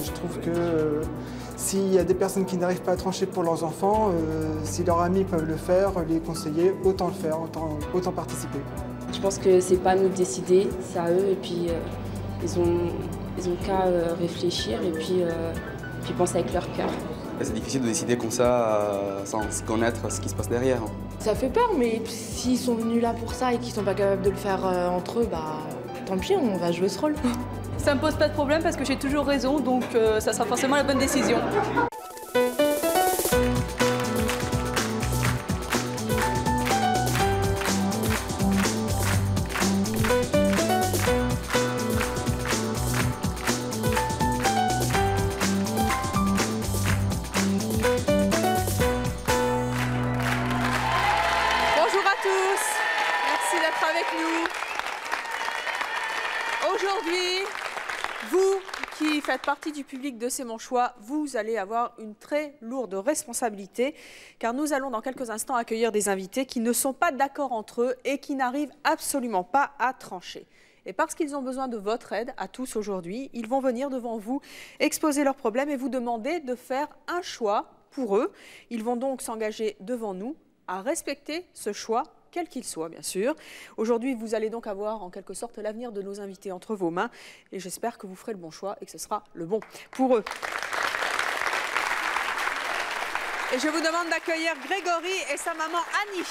Je trouve que s'il y a des personnes qui n'arrivent pas à trancher pour leurs enfants, si leurs amis peuvent le faire, les conseiller, autant le faire, autant participer. Je pense que c'est pas à nous de décider, c'est à eux et puis ils ont qu'à réfléchir et puis penser avec leur cœur. C'est difficile de décider comme ça sans connaître ce qui se passe derrière. Ça fait peur, mais s'ils sont venus là pour ça et qu'ils sont pas capables de le faire entre eux, bah tant pis, on va jouer ce rôle. Ça me pose pas de problème parce que j'ai toujours raison, donc ça sera forcément la bonne décision. Avec nous. Aujourd'hui, vous qui faites partie du public de C'est mon choix, vous allez avoir une très lourde responsabilité car nous allons dans quelques instants accueillir des invités qui ne sont pas d'accord entre eux et qui n'arrivent absolument pas à trancher. Et parce qu'ils ont besoin de votre aide à tous aujourd'hui, ils vont venir devant vous exposer leurs problèmes et vous demander de faire un choix pour eux. Ils vont donc s'engager devant nous à respecter ce choix quel qu'il soit, bien sûr. Aujourd'hui, vous allez donc avoir en quelque sorte l'avenir de nos invités entre vos mains et j'espère que vous ferez le bon choix et que ce sera le bon pour eux. Et je vous demande d'accueillir Grégory et sa maman Annie.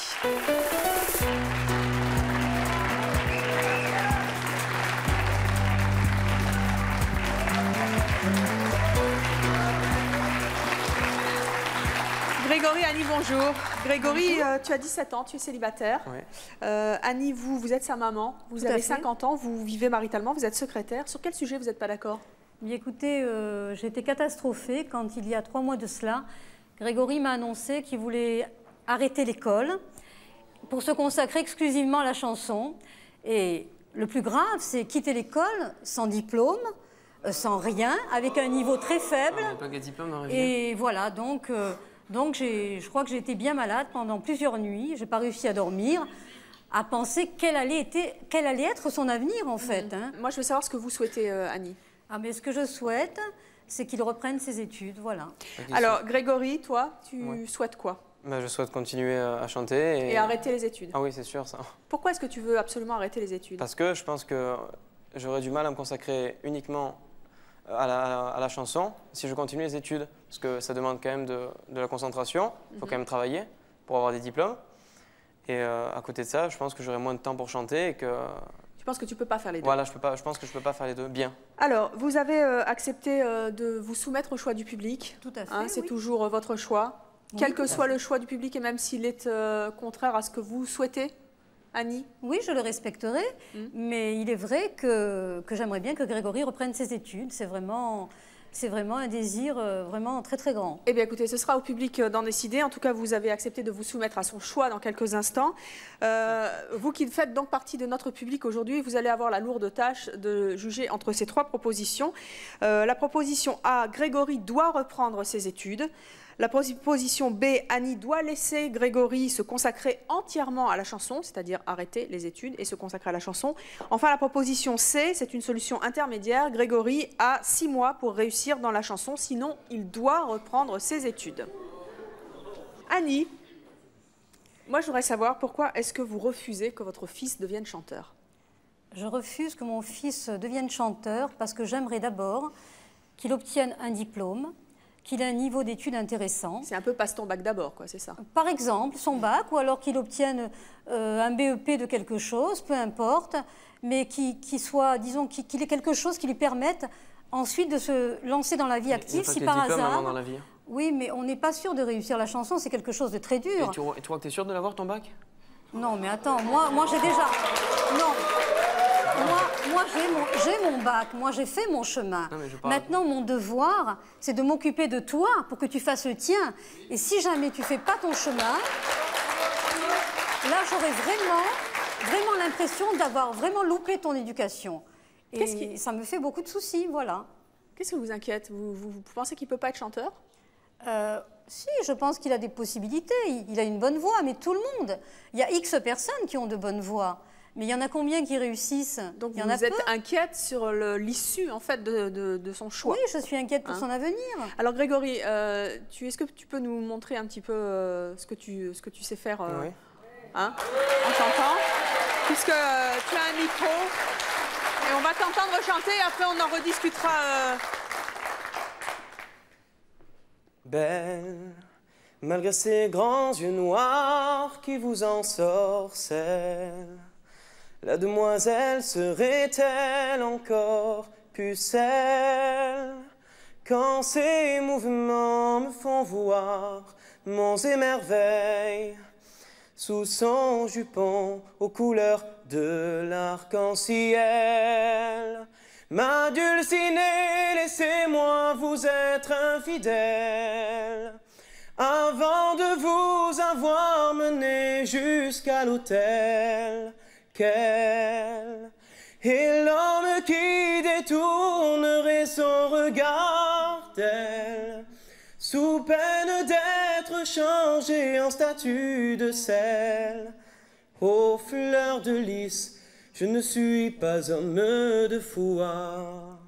Grégory, Annie, bonjour. Grégory, tu as 17 ans, tu es célibataire. Ouais. Annie, vous êtes sa maman, vous avez 50 ans, vous vivez maritalement, vous êtes secrétaire. Sur quel sujet vous n'êtes pas d'accord? Bien, écoutez, j'ai été catastrophée quand il y a 3 mois de cela, Grégory m'a annoncé qu'il voulait arrêter l'école pour se consacrer exclusivement à la chanson. Et le plus grave, c'est quitter l'école sans diplôme, sans rien, avec un niveau très faible. Pas de diplôme, et voilà, donc je crois que j'ai été bien malade pendant plusieurs nuits. Je n'ai pas réussi à dormir, à penser quel allait être son avenir, en fait. Hein. Moi, je veux savoir ce que vous souhaitez, Annie. Ah, mais ce que je souhaite, c'est qu'il reprenne ses études, voilà. Alors, Grégory, toi, tu souhaites quoi? Je souhaite continuer à chanter. Et arrêter les études? Ah oui, c'est sûr, ça. Pourquoi est-ce que tu veux absolument arrêter les études? Parce que je pense que j'aurais du mal à me consacrer uniquement à la chanson si je continue les études. Parce que ça demande quand même de la concentration, il faut quand même travailler pour avoir des diplômes. Et à côté de ça, je pense que j'aurai moins de temps pour chanter et que... Tu penses que tu ne peux pas faire les deux? Voilà, je pense que je ne peux pas faire les deux bien. Alors, vous avez accepté de vous soumettre au choix du public. Tout à fait, C'est oui. toujours votre choix, Oui, quel que soit le choix du public et même s'il est contraire à ce que vous souhaitez, Annie? Oui, je le respecterai, mais il est vrai que j'aimerais bien que Grégory reprenne ses études. C'est vraiment un désir vraiment très très grand. Eh bien écoutez, ce sera au public d'en décider. En tout cas, vous avez accepté de vous soumettre à son choix dans quelques instants. Vous qui faites donc partie de notre public aujourd'hui, vous allez avoir la lourde tâche de juger entre ces 3 propositions. La proposition A, Grégory doit reprendre ses études. La proposition B, Annie doit laisser Grégory se consacrer entièrement à la chanson, c'est-à-dire arrêter les études et se consacrer à la chanson. Enfin, la proposition C, c'est une solution intermédiaire. Grégory a 6 mois pour réussir dans la chanson, sinon il doit reprendre ses études. Annie, moi je voudrais savoir pourquoi est-ce que vous refusez que votre fils devienne chanteur? Je refuse que mon fils devienne chanteur parce que j'aimerais d'abord qu'il obtienne un diplôme, qu'il ait un niveau d'études intéressant. C'est un peu passe ton bac d'abord, quoi, c'est ça? Par exemple, son bac, ou alors qu'il obtienne un BEP de quelque chose, peu importe, mais qu'il soit, disons, qu'il ait quelque chose qui lui permette ensuite de se lancer dans la vie active, si par hasard... Dans la vie. Oui, mais on n'est pas sûr de réussir la chanson, c'est quelque chose de très dur. Et tu crois que tu es sûr de l'avoir, ton bac? Non, mais attends, moi j'ai déjà... Non. Moi, j'ai mon bac, moi j'ai fait mon chemin. Non, maintenant, mon devoir, c'est de m'occuper de toi pour que tu fasses le tien. Et si jamais tu fais pas ton chemin, là, j'aurais vraiment l'impression d'avoir vraiment loupé ton éducation. Et ça me fait beaucoup de soucis, voilà. Qu'est-ce qui vous inquiète? Vous pensez qu'il ne peut pas être chanteur? Si, je pense qu'il a des possibilités. Il a une bonne voix, mais tout le monde. Il y a X personnes qui ont de bonnes voix. Mais il y en a combien qui réussissent? Donc il y en a vous êtes peu. inquiète sur l'issue en fait de son choix. Oui, je suis inquiète pour son avenir. Alors Grégory, est-ce que tu peux nous montrer un petit peu ce que tu sais faire Oui. Hein, on t'entend, puisque tu as un micro et on va t'entendre chanter et après on en rediscutera. Belle, malgré ses grands yeux noirs qui vous ensorcellent, la demoiselle serait-elle encore pucelle quand ses mouvements me font voir monts et merveilles sous son jupon aux couleurs de l'arc-en-ciel. Ma Dulcinée, laissez-moi vous être infidèle avant de vous avoir mené jusqu'à l'autel. Quel est l'homme qui détournerait son regard d'elle, sous peine d'être changé en statue de sel? Ô fleur de lys, je ne suis pas homme de foi.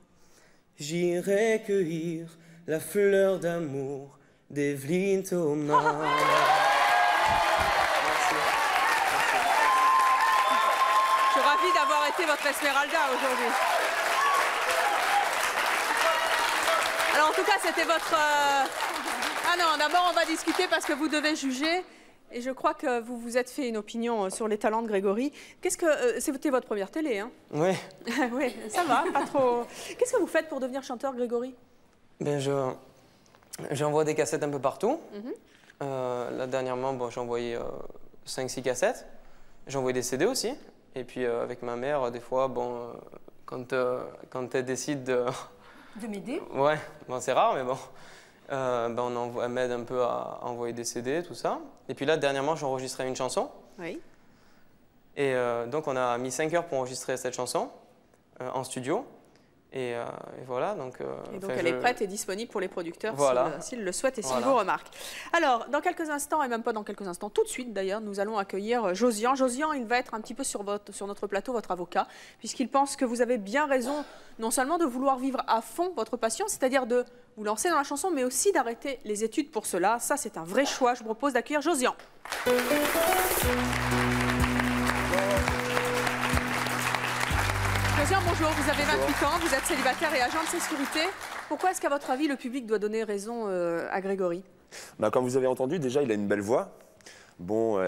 J'irai cueillir la fleur d'amour d'Evelyne Thomas. Je suis ravie d'avoir été votre Esmeralda aujourd'hui. Alors en tout cas, c'était votre... Ah non, d'abord on va discuter parce que vous devez juger. Et je crois que vous vous êtes fait une opinion sur les talents de Grégory. C'était votre première télé, hein? Oui. Oui, ça va, pas trop... Qu'est-ce que vous faites pour devenir chanteur, Grégory? Ben j'envoie des cassettes un peu partout. Là, dernièrement, bon, j'ai envoyé 5-6 cassettes. J'ai envoyé des CD aussi. Et puis, avec ma mère, des fois, bon, quand elle décide de... De m'aider? Ouais, bon, c'est rare, mais bon. Ben elle m'aide un peu à envoyer des CD, tout ça. Et puis là, dernièrement, j'ai enregistré une chanson. Oui. Et donc, on a mis 5 heures pour enregistrer cette chanson en studio. Et voilà, donc... et donc elle est prête et disponible pour les producteurs voilà. s'ils le souhaitent et s'ils Voilà. vous remarquent. Alors, dans quelques instants, et même pas dans quelques instants, tout de suite d'ailleurs, nous allons accueillir Josian. Josian, il va être un petit peu sur notre plateau, votre avocat, puisqu'il pense que vous avez bien raison, non seulement de vouloir vivre à fond votre passion, c'est-à-dire de vous lancer dans la chanson, mais aussi d'arrêter les études pour cela. Ça, c'est un vrai choix. Je vous propose d'accueillir Josian. Josian, bonjour, vous avez 28 ans, vous êtes célibataire et agent de sécurité. Pourquoi est-ce qu'à votre avis, le public doit donner raison à Grégory? Comme vous avez entendu, déjà, il a une belle voix. Bon,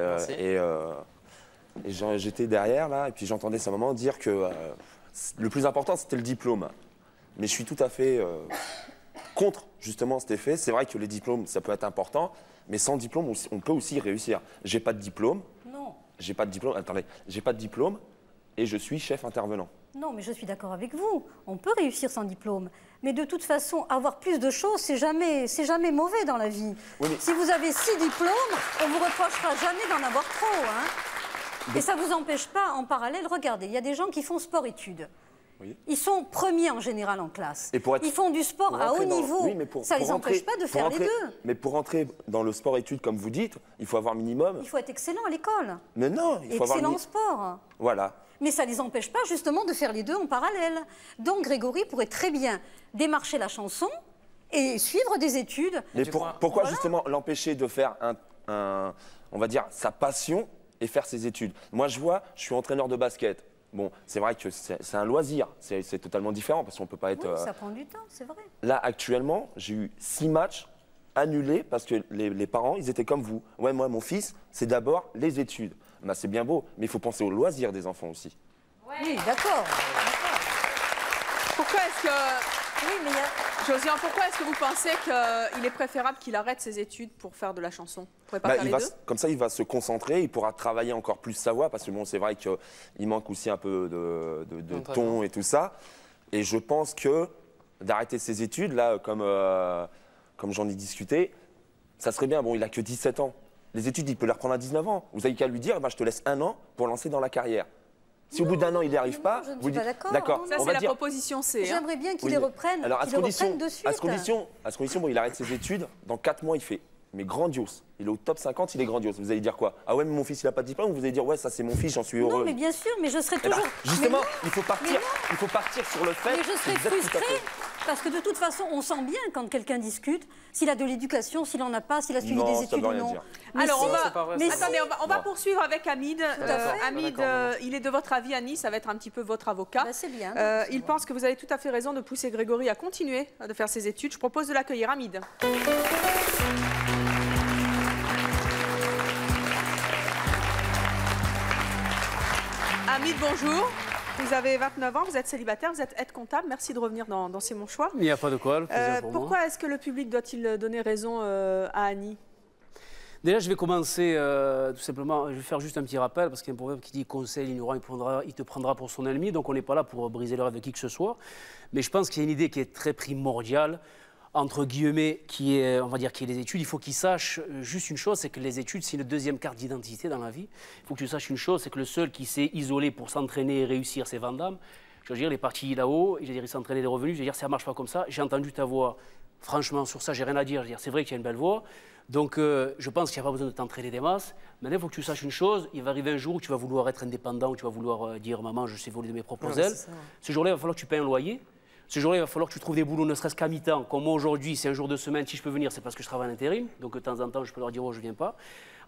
j'étais derrière, là, et puis j'entendais sa maman dire que le plus important, c'était le diplôme. Mais je suis tout à fait contre, justement, cet effet. C'est vrai que les diplômes, ça peut être important, mais sans diplôme, on peut aussi réussir. J'ai pas de diplôme. Non. J'ai pas de diplôme. Attendez, j'ai pas de diplôme et je suis chef intervenant. Non, mais je suis d'accord avec vous. On peut réussir sans diplôme. Mais de toute façon, avoir plus de choses, c'est jamais mauvais dans la vie. Oui, mais... Si vous avez 6 diplômes, on ne vous reprochera jamais d'en avoir trop. Hein. Et ça ne vous empêche pas, en parallèle, regardez, il y a des gens qui font sport-études. Oui. Ils sont premiers en général en classe. Et pour être... Ils font du sport à haut niveau. Oui, mais ça ne les empêche pas de faire les deux. Mais pour entrer dans le sport-études, comme vous dites, il faut avoir minimum... Il faut être excellent à l'école. Mais non, il faut excellent en sport. Voilà. Mais ça ne les empêche pas justement de faire les deux en parallèle. Donc Grégory pourrait très bien démarcher la chanson et suivre des études. Mais pourquoi justement l'empêcher de faire on va dire, sa passion et faire ses études? Moi, je suis entraîneur de basket. Bon, c'est vrai que c'est un loisir, c'est totalement différent parce qu'on ne peut pas être... Oui, ça prend du temps, c'est vrai. Là, actuellement, j'ai eu 6 matchs annulés parce que les parents, ils étaient comme vous. Ouais, moi, mon fils, c'est d'abord les études. C'est bien beau, mais il faut penser aux loisirs des enfants aussi. Ouais. Oui, d'accord. Pourquoi est-ce que... Oui, mais Josian, pourquoi est-ce que vous pensez qu'il est préférable qu'il arrête ses études pour faire de la chanson? Vous pouvez pas faire les deux? Comme ça, il va se concentrer, il pourra travailler encore plus sa voix, parce que bon, c'est vrai qu'il manque aussi un peu de ton et tout ça. Et je pense que d'arrêter ses études, là, comme j'en ai discuté, ça serait bien. Bon, il a que 17 ans. Les études, il peut les reprendre à 19 ans. Vous n'avez qu'à lui dire, je te laisse 1 an pour lancer dans la carrière. Si au bout d'1 an, il n'y arrive pas, vous dites... D'accord. Ça, c'est la proposition C. J'aimerais bien qu'il les reprenne, alors, qu'il les reprenne de suite. À ce condition, bon, il arrête ses études, dans 4 mois, il fait mais grandiose. Il est au top 50, il est grandiose. Vous allez dire quoi? Ah ouais, mais mon fils, il n'a pas de diplôme? Ou vous allez dire, ouais, ça c'est mon fils, j'en suis heureux. Non, mais bien sûr, mais je serai Eh ben, toujours... justement, Mais non, il faut partir sur le fait mais je serai que vous êtes tout à frustrée, fait- parce que de toute façon, on sent bien quand quelqu'un discute, s'il a de l'éducation, s'il n'en a pas, s'il a suivi Non, des ça études veut ou rien non. dire. Mais Alors, si, on va, c'est pas vrai, mais ça. si. attendez, on va Non. poursuivre avec Hamid. Hamid, d'accord. il est de votre avis, Annie, ça va être un petit peu votre avocat. Bah, c'est bien. Il pense que vous avez tout à fait raison de pousser Grégory à continuer de faire ses études. Je propose de l'accueillir, Hamid. Hamid, bonjour. Vous avez 29 ans, vous êtes célibataire, vous êtes aide-comptable. Merci de revenir dans C'est mon choix. Il n'y a pas de quoi, le plaisir pour moi. Pourquoi est-ce que le public doit-il donner raison à Annie? Déjà, je vais commencer tout simplement, je vais faire juste un petit rappel, parce qu'il y a un proverbe qui dit « conseil ignorant, il te prendra pour son ennemi », donc on n'est pas là pour briser le rêve de qui que ce soit. Mais je pense qu'il y a une idée qui est très primordiale, entre guillemets, qui est, on va dire, qui est les études. Il faut qu'ils sachent juste une chose, c'est que les études, c'est une deuxième carte d'identité dans la vie. Il faut que tu saches une chose, c'est que le seul qui s'est isolé pour s'entraîner et réussir, c'est Van Damme. Je veux dire, il est parti là-haut, il s'est entraîné des revenus, je veux dire, ça ne marche pas comme ça. J'ai entendu ta voix, franchement, sur ça, j'ai rien à dire. Je veux dire, c'est vrai que tu as une belle voix. Donc, je pense qu'il n'y a pas besoin de t'entraîner des masses. Maintenant, il faut que tu saches une chose, il va arriver un jour où tu vas vouloir être indépendant, où tu vas vouloir dire « Maman, je sais voler de mes propres ailes ». Ce jour-là, il va falloir que tu payes un loyer. Ce jour-là, il va falloir que tu trouves des boulots, ne serait-ce qu'à mi-temps. Comme moi, aujourd'hui, c'est un jour de semaine. Si je peux venir, c'est parce que je travaille en intérim. Donc, de temps en temps, je peux leur dire « Oh, je ne viens pas ».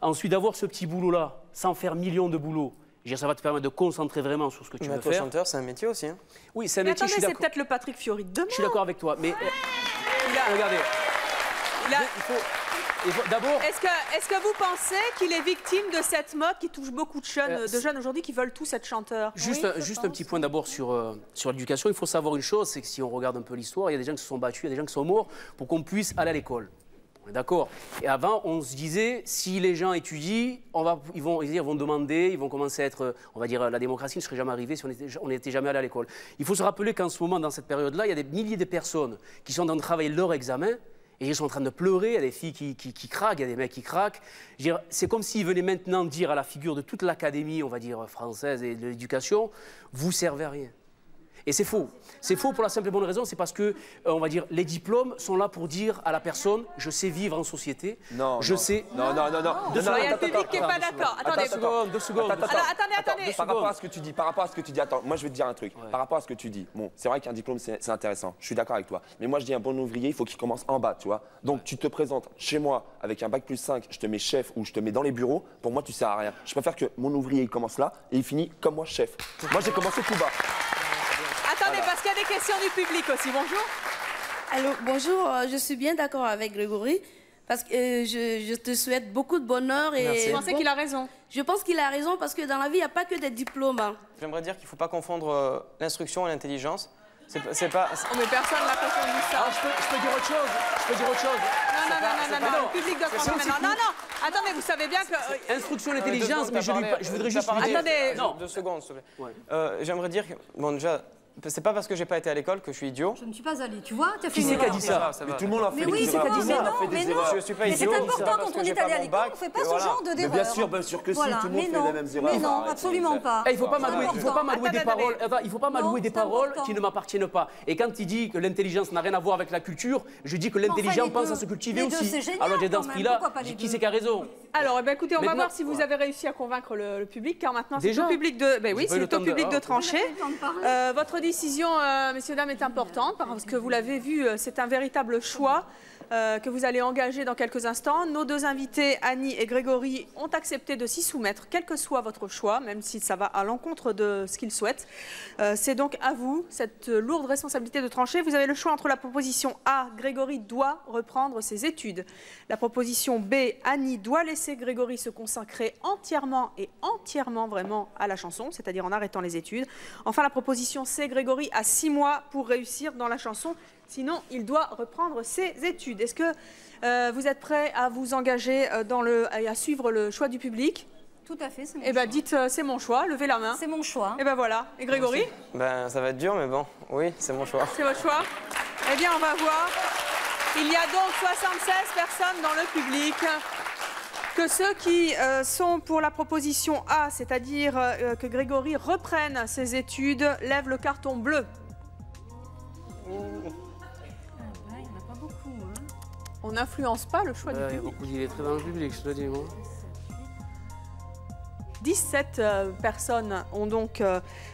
Ensuite, d'avoir ce petit boulot-là, sans faire millions de boulots, je veux dire, ça va te permettre de concentrer vraiment sur ce que tu veux faire. chanteur, c'est un métier aussi. Hein. Oui, c'est un Mais métier, attendez, je suis c'est d'accord. peut-être le Patrick Fiori de demain. Je suis d'accord avec toi, mais regardez, d'abord... Est-ce que vous pensez qu'il est victime de cette mode qui touche beaucoup de jeunes aujourd'hui qui veulent tous être chanteurs? Juste un petit point d'abord sur l'éducation. Il faut savoir une chose, c'est que si on regarde un peu l'histoire, il y a des gens qui se sont battus, il y a des gens qui sont morts pour qu'on puisse aller à l'école. On est d'accord. Et avant, on se disait, si les gens étudient, ils vont demander, ils vont commencer à être, on va dire, la démocratie ne serait jamais arrivée si on n'était jamais allé à l'école. Il faut se rappeler qu'en ce moment, dans cette période-là, il y a des milliers de personnes qui sont en train de travailler leur examen et ils sont en train de pleurer, il y a des filles qui craquent, il y a des mecs qui craquent. C'est comme s'ils venaient maintenant dire à la figure de toute l'académie, on va dire, française et de l'éducation, vous servez à rien. Et c'est faux. C'est faux pour la simple et bonne raison, c'est parce que, on va dire, les diplômes sont là pour dire à la personne, je sais vivre en société. Non, je sais. Non. Il y a le public qui n'est pas d'accord. Attendez, Deux secondes. attendez. Par rapport à ce que tu dis, attends, moi je vais te dire un truc. Par rapport à ce que tu dis, bon, c'est vrai qu'un diplôme c'est intéressant, je suis d'accord avec toi. Mais moi je dis un bon ouvrier, il faut qu'il commence en bas, tu vois. Donc tu te présentes chez moi avec un bac plus 5, je te mets chef ou je te mets dans les bureaux, pour moi tu sers à rien. Je préfère que mon ouvrier il commence là et il finit comme moi chef. Moi j'ai commencé tout bas. Attendez, parce qu'il y a des questions du public aussi. Bonjour. Allô, bonjour, je suis bien d'accord avec Grégory parce que je te souhaite beaucoup de bonheur. Et Vous pensez qu'il a raison? Je pense qu'il a raison parce que dans la vie, il n'y a pas que des diplômes. Hein. J'aimerais dire qu'il ne faut pas confondre l'instruction et l'intelligence. C'est pas... Oh, mais personne n'a confondu ça. Ah, je peux dire autre chose. Non, le public doit comprendre maintenant. Non, attendez, vous savez bien que... Instruction et intelligence, mais je voudrais juste lui dire... Attendez. Non, 2 secondes, s'il te plaît. J'aimerais dire que, bon, déjà, c'est pas parce que j'ai pas été à l'école que je suis idiot. Je ne suis pas allée, tu vois, tu as fait Qui c'est qui a dit ça? Mais tout le monde a fait Mais des oui, c'est erreurs. pas dit, mais non, mais non. Je suis pas Mais c'est idiot. important quand on est allé à l'école, on ne fait pas ce genre de Mais d'erreurs. bien sûr que si, Voilà, tout le monde mais fait non, les mêmes erreurs. mais non, Arrête, absolument pas. Il ne faut pas m'allouer des paroles. Attends, il faut pas m'allouer des c'est paroles important. qui ne m'appartiennent pas. Et quand il dit que l'intelligence n'a rien à voir avec la culture, je dis que l'intelligent les pense deux. à se cultiver Les deux, aussi. c'est génial Alors dans quand ce même. prix-là, Pourquoi pas les qui deux c'est qui a raison? Alors, eh bien, écoutez, on va Maintenant, voir si vous avez réussi à convaincre le public, car maintenant c'est Déjà au public de... Ben oui, J'ai pas eu c'est le au temps de- public de Ah. trancher. Votre décision, messieurs, dames, est importante, parce que vous l'avez vu, c'est un véritable choix que vous allez engager dans quelques instants. Nos deux invités, Annie et Grégory, ont accepté de s'y soumettre, quel que soit votre choix, même si ça va à l'encontre de ce qu'ils souhaitent. C'est donc à vous, cette lourde responsabilité de trancher. Vous avez le choix entre la proposition A, Grégory doit reprendre ses études. La proposition B, Annie doit laisser Grégory se consacrer entièrement vraiment à la chanson, c'est-à-dire en arrêtant les études. Enfin, la proposition C, Grégory a 6 mois pour réussir dans la chanson, sinon il doit reprendre ses études. Est-ce que vous êtes prêts à vous engager à suivre le choix du public? Tout à fait, c'est mon Eh bien, choix. dites c'est mon choix, levez la main. C'est mon choix. Et ben voilà. Et Grégory? Ben, ça va être dur, mais bon, oui, c'est mon choix. C'est votre choix? Eh bien, on va voir. Il y a donc 76 personnes dans le public. Que ceux qui sont pour la proposition A, c'est-à-dire que Grégory reprenne ses études, lèvent le carton bleu. Ah, il n'y en a pas beaucoup. Hein. On n'influence pas le choix du Il y a public. beaucoup d'idées très dans le public, je te le dis, moi. 17 personnes ont donc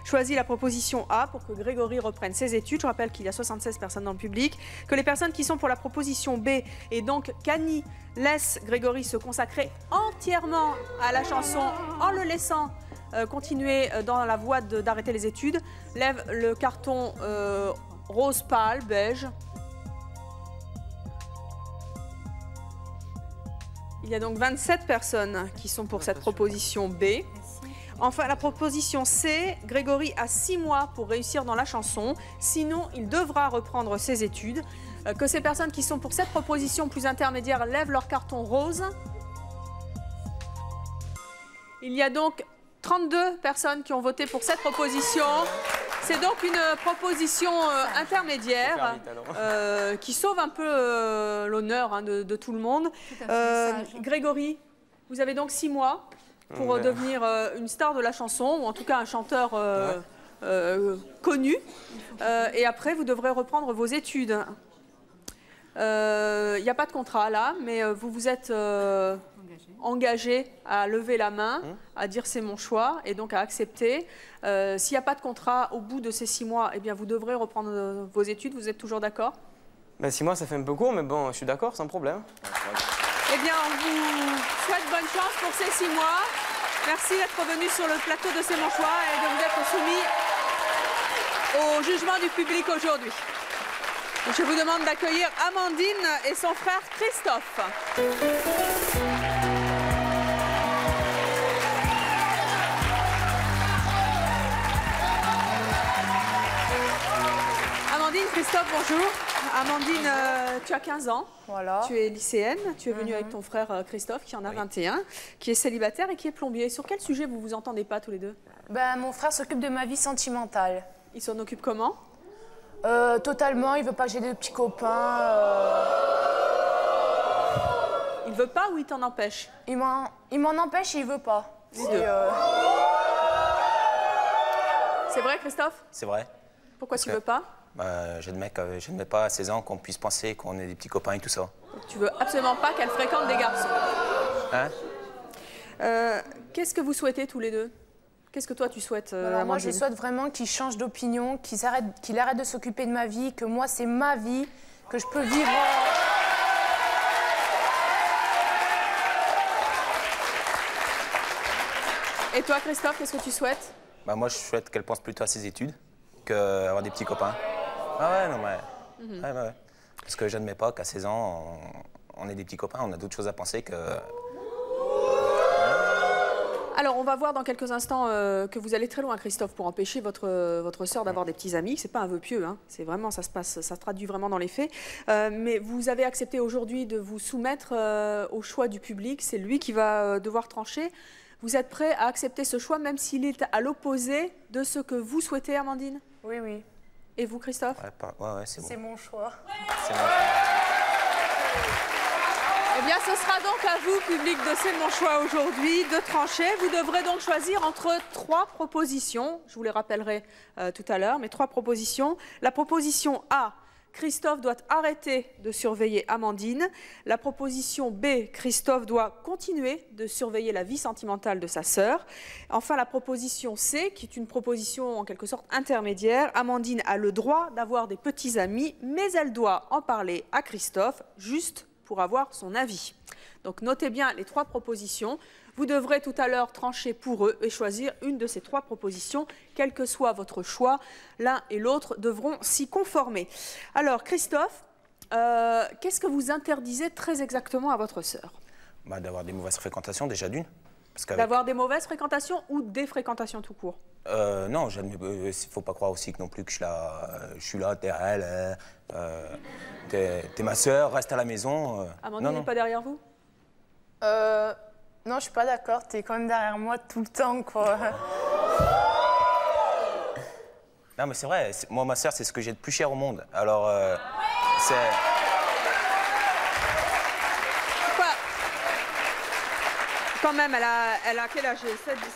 choisi la proposition A pour que Grégory reprenne ses études. Je rappelle qu'il y a 76 personnes dans le public, que les personnes qui sont pour la proposition B et donc qu'Annie laisse Grégory se consacrer entièrement à la chanson en le laissant continuer dans la voie d'arrêter les études, lève le carton rose pâle, beige. Il y a donc 27 personnes qui sont pour cette proposition B. Enfin, la proposition C, Grégory a 6 mois pour réussir dans la chanson, sinon il devra reprendre ses études. Que ces personnes qui sont pour cette proposition plus intermédiaire lèvent leur carton rose. Il y a donc 32 personnes qui ont voté pour cette proposition. C'est donc une proposition intermédiaire qui sauve un peu l'honneur de tout le monde. Grégory, vous avez donc 6 mois pour devenir une star de la chanson, ou en tout cas un chanteur connu. Et après, vous devrez reprendre vos études. Il n'y a pas de contrat là, mais vous vous êtes engagé à lever la main, à dire c'est mon choix et donc à accepter. S'il n'y a pas de contrat au bout de ces 6 mois, eh bien vous devrez reprendre vos études. Vous êtes toujours d'accord? 6 mois, ça fait un peu court, mais bon, je suis d'accord, sans problème. Eh bien, on vous souhaite bonne chance pour ces 6 mois. Merci d'être venu sur le plateau de C'est mon choix et de vous être soumis au jugement du public aujourd'hui. Je vous demande d'accueillir Amandine et son frère Christophe. Amandine, Christophe, bonjour. Amandine, tu as 15 ans. Voilà. Tu es lycéenne. Tu es venue avec ton frère Christophe, qui en a 21, qui est célibataire et qui est plombier. Sur quel sujet vous vous entendez pas tous les deux? Mon frère s'occupe de ma vie sentimentale. Il s'en occupe comment? Totalement, il veut pas que j'ai des petits copains. Il veut pas ou il t'en empêche? Il m'en empêche et il veut pas. C'est vrai, Christophe? C'est vrai. Pourquoi tu veux pas? J'admets pas à 16 ans qu'on puisse penser qu'on est des petits copains et tout ça. Donc, tu veux absolument pas qu'elle fréquente des garçons? Hein? Qu'est-ce que vous souhaitez tous les deux? Qu'est-ce que toi tu souhaites? Moi je souhaite vraiment qu'il change d'opinion, qu'il arrête de s'occuper de ma vie, que moi c'est ma vie, que je peux vivre. Et toi Christophe, qu'est-ce que tu souhaites? Moi je souhaite qu'elle pense plutôt à ses études qu'avoir des petits copains. Ah ouais, non mais... ouais. Parce que j'admets pas qu'à 16 ans, on ait des petits copains, on a d'autres choses à penser que... Alors, on va voir dans quelques instants que vous allez très loin, Christophe, pour empêcher votre sœur d'avoir des petits amis. C'est pas un vœu pieux, hein. C'est vraiment, ça se traduit vraiment dans les faits. Mais vous avez accepté aujourd'hui de vous soumettre au choix du public. C'est lui qui va devoir trancher. Vous êtes prêt à accepter ce choix, même s'il est à l'opposé de ce que vous souhaitez, Amandine? Oui, oui. Et vous, Christophe? Ouais, c'est bon. C'est mon choix. C'est mon choix. Eh bien, ce sera donc à vous, public de C'est mon choix aujourd'hui, de trancher. Vous devrez donc choisir entre 3 propositions. Je vous les rappellerai tout à l'heure, mais 3 propositions. La proposition A, Christophe doit arrêter de surveiller Amandine. La proposition B, Christophe doit continuer de surveiller la vie sentimentale de sa sœur. Enfin, la proposition C, qui est une proposition en quelque sorte intermédiaire. Amandine a le droit d'avoir des petits amis, mais elle doit en parler à Christophe, juste pour avoir son avis. Donc notez bien les 3 propositions. Vous devrez tout à l'heure trancher pour eux et choisir une de ces 3 propositions, quel que soit votre choix. L'un et l'autre devront s'y conformer. Alors Christophe, qu'est-ce que vous interdisez très exactement à votre sœur? D'avoir des mauvaises fréquentations déjà d'une. D'avoir des mauvaises fréquentations ou des fréquentations tout court? Non, il ne faut pas croire aussi que non plus que je suis là derrière elle. T'es ma sœur, reste à la maison. Amandine n'est pas derrière vous? Non, je suis pas d'accord. T'es quand même derrière moi tout le temps, quoi. Non, mais c'est vrai. Moi, ma sœur, c'est ce que j'ai de plus cher au monde. Alors, c'est... Quand même, elle a quel âge?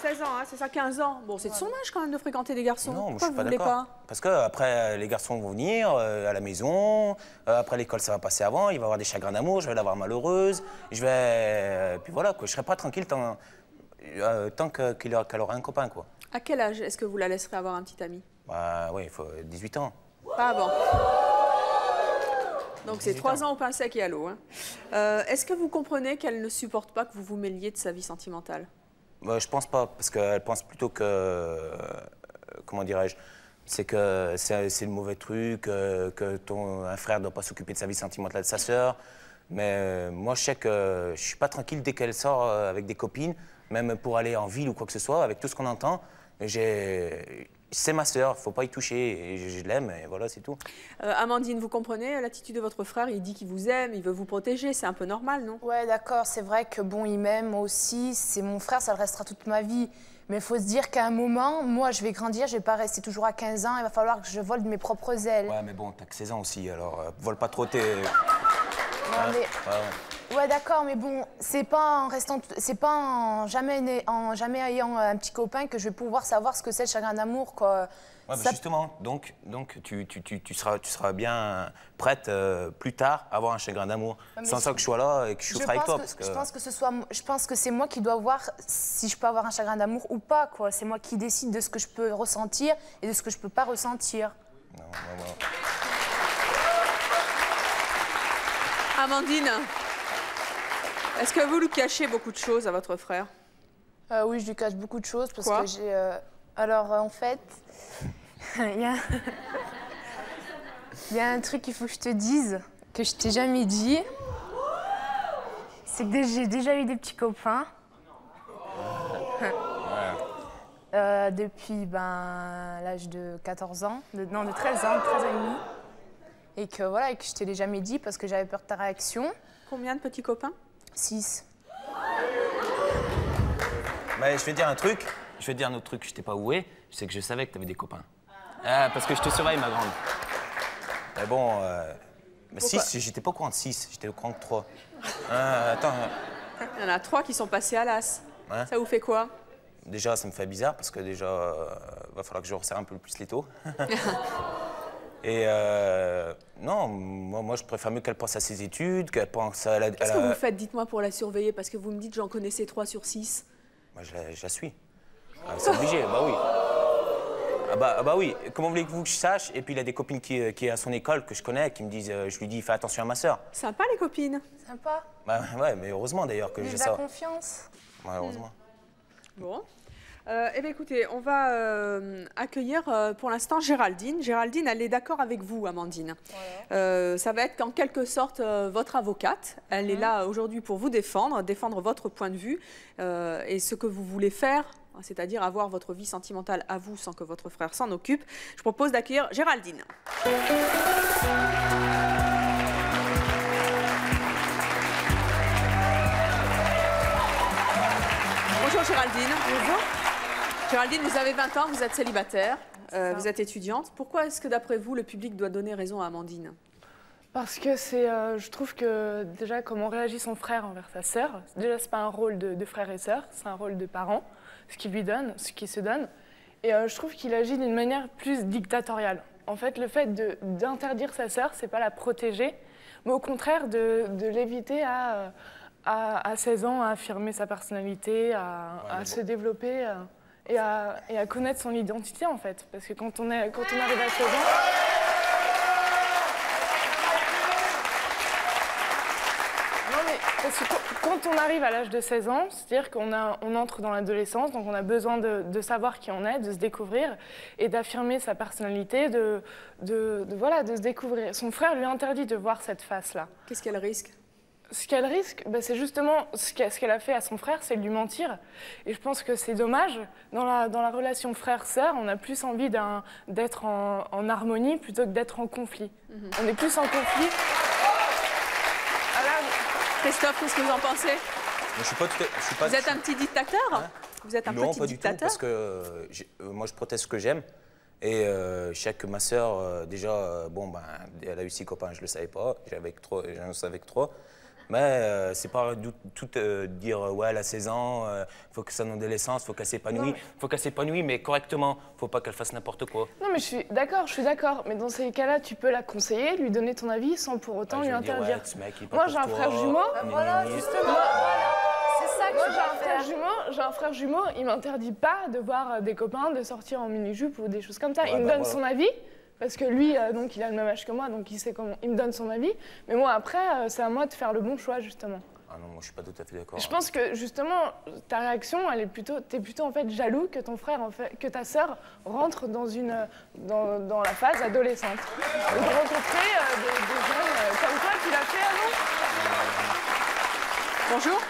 16 ans, hein, c'est ça, 15 ans. Bon, c'est de son âge quand même de fréquenter des garçons. Non, Pourquoi je suis vous pas voulez d'accord. Parce que après les garçons vont venir à la maison, après l'école ça va passer avant, il va y avoir des chagrins d'amour, je vais la voir malheureuse, puis voilà quoi, je serai pas tranquille tant qu'elle aura un copain quoi. À quel âge est-ce que vous la laisserez avoir un petit ami? Bah oui, il faut 18 ans. Pas avant. Donc c'est 3 ans au pain sec et à l'eau. Hein. Est-ce que vous comprenez qu'elle ne supporte pas que vous vous mêliez de sa vie sentimentale? Je pense pas, parce qu'elle pense plutôt que, comment dirais-je, c'est que c'est le mauvais truc, que un frère ne doit pas s'occuper de sa vie sentimentale de sa sœur. Mais moi, je sais que je suis pas tranquille dès qu'elle sort avec des copines, même pour aller en ville ou quoi que ce soit, avec tout ce qu'on entend. C'est ma sœur, faut pas y toucher, et je l'aime, et voilà, c'est tout. Amandine, vous comprenez l'attitude de votre frère? Il dit qu'il vous aime, il veut vous protéger, c'est un peu normal, non? Ouais, d'accord, c'est vrai que bon, il m'aime, moi aussi, c'est mon frère, ça le restera toute ma vie. Mais il faut se dire qu'à un moment, moi, je vais grandir, je vais pas rester toujours à 15 ans, il va falloir que je vole de mes propres ailes. Ouais, mais bon, t'as que 16 ans aussi, alors vole pas trop tes... Non, mais... Ouais, d'accord, mais bon, c'est pas en jamais ayant un petit copain que je vais pouvoir savoir ce que c'est le chagrin d'amour, quoi. Ouais, bah justement, donc tu seras bien prête plus tard à avoir un chagrin d'amour. Ouais, sans ça que je sois là et que je souffre avec toi. Je pense que c'est moi qui dois voir si je peux avoir un chagrin d'amour ou pas, quoi. C'est moi qui décide de ce que je peux ressentir et de ce que je peux pas ressentir. Non. Amandine, est-ce que vous lui cachez beaucoup de choses à votre frère? Oui, je lui cache beaucoup de choses parce que j'ai... Alors, en fait, il y a un truc qu'il faut que je te dise, que je t'ai jamais dit. C'est que j'ai déjà eu des petits copains. Depuis l'âge de 14 ans, de 13 ans, 13 ans et demi. Et que voilà, et que je t'ai jamais dit parce que j'avais peur de ta réaction. Combien de petits copains? 6. Mais je vais te dire un truc. Je vais te dire un autre truc, je t'ai pas oué, c'est que je savais que tu avais des copains. Parce que je te surveille, ma grande. Mais bon, 6, j'étais pas au courant de 6, j'étais au courant de 3. Attends. Il y en a 3 qui sont passés à l'as. Hein? Ça vous fait quoi? Déjà, ça me fait bizarre parce que déjà, va falloir que je resserre un peu plus les taux. Et non, moi, je préfère mieux qu'elle pense à ses études, qu'elle pense à la... Qu'est-ce que vous faites, dites-moi, pour la surveiller? Parce que vous me dites, j'en connaissais 3 sur 6. Moi, je la suis. C'est obligé, bah oui. Bah oui, comment voulez-vous que je sache? Et puis il a des copines qui est à son école que je connais, qui me disent, je lui dis, fais attention à ma sœur. Sympa les copines. Sympa. Bah ouais, mais heureusement d'ailleurs que j'ai ça. De la confiance. Ouais, heureusement. Bon. Eh bien écoutez, on va accueillir pour l'instant Géraldine. Géraldine, elle est d'accord avec vous, Amandine. Voilà. Ça va être en quelque sorte votre avocate. Elle est là aujourd'hui pour vous défendre votre point de vue et ce que vous voulez faire, c'est-à-dire avoir votre vie sentimentale à vous sans que votre frère s'en occupe. Je propose d'accueillir Géraldine. Bonjour Géraldine. Bonjour. Géraldine, vous avez 20 ans, vous êtes célibataire, vous êtes étudiante. Pourquoi est-ce que d'après vous, le public doit donner raison à Amandine? Parce que je trouve que déjà comment réagit son frère envers sa sœur, déjà c'est pas un rôle de frère et sœur, c'est un rôle de parent, ce qu'il se donne. Et je trouve qu'il agit d'une manière plus dictatoriale. En fait, le fait d'interdire sa sœur, c'est pas la protéger, mais au contraire de l'éviter à 16 ans à affirmer sa personnalité, à se développer et à connaître son identité en fait. Parce que quand on arrive à 16 ans... Non mais parce que quand on arrive à l'âge de 16 ans, c'est-à-dire qu'on entre dans l'adolescence, donc on a besoin de savoir qui on est, de se découvrir et d'affirmer sa personnalité, de se découvrir. Son frère lui interdit de voir cette face-là. Qu'est-ce qu'elle risque ? Ce qu'elle risque, c'est justement ce qu'elle a fait à son frère, c'est de lui mentir. Et je pense que c'est dommage. Dans la relation frère-sœur, on a plus envie d'être en harmonie plutôt que d'être en conflit. On est plus en conflit. Alors, Christophe, qu'est-ce que vous en pensez? Vous êtes un petit dictateur, hein? Vous êtes un petit pas dictateur? Du tout, parce que moi, je protège ce que j'aime. Et je sais que ma sœur, déjà, elle a eu 6 copains, je ne le savais pas. J'en savais que 3. Mais c'est pas tout dire ouais, elle a 16 ans, faut que son adolescence, faut qu'elle s'épanouisse. Faut qu'elle s'épanouisse, mais correctement. Faut pas qu'elle fasse n'importe quoi. Non, mais je suis d'accord. Mais dans ces cas-là, tu peux la conseiller, lui donner ton avis sans pour autant lui interdire. Moi, j'ai un frère jumeau. Voilà, justement. C'est ça que moi, j'ai un frère jumeau, il m'interdit pas de voir des copains, de sortir en mini-jupe ou des choses comme ça. Il me donne son avis. Parce que lui, donc, il a le même âge que moi, donc il sait comment. Il me donne son avis. Mais moi, après, c'est à moi de faire le bon choix, justement. Ah non, moi, je suis pas tout à fait d'accord. Je pense que, justement, ta réaction, t'es plutôt, en fait, jaloux que ton frère, que ta sœur rentre dans la phase adolescente. Et de rencontrer des jeunes comme toi, tu l'as fait avant. Bonjour.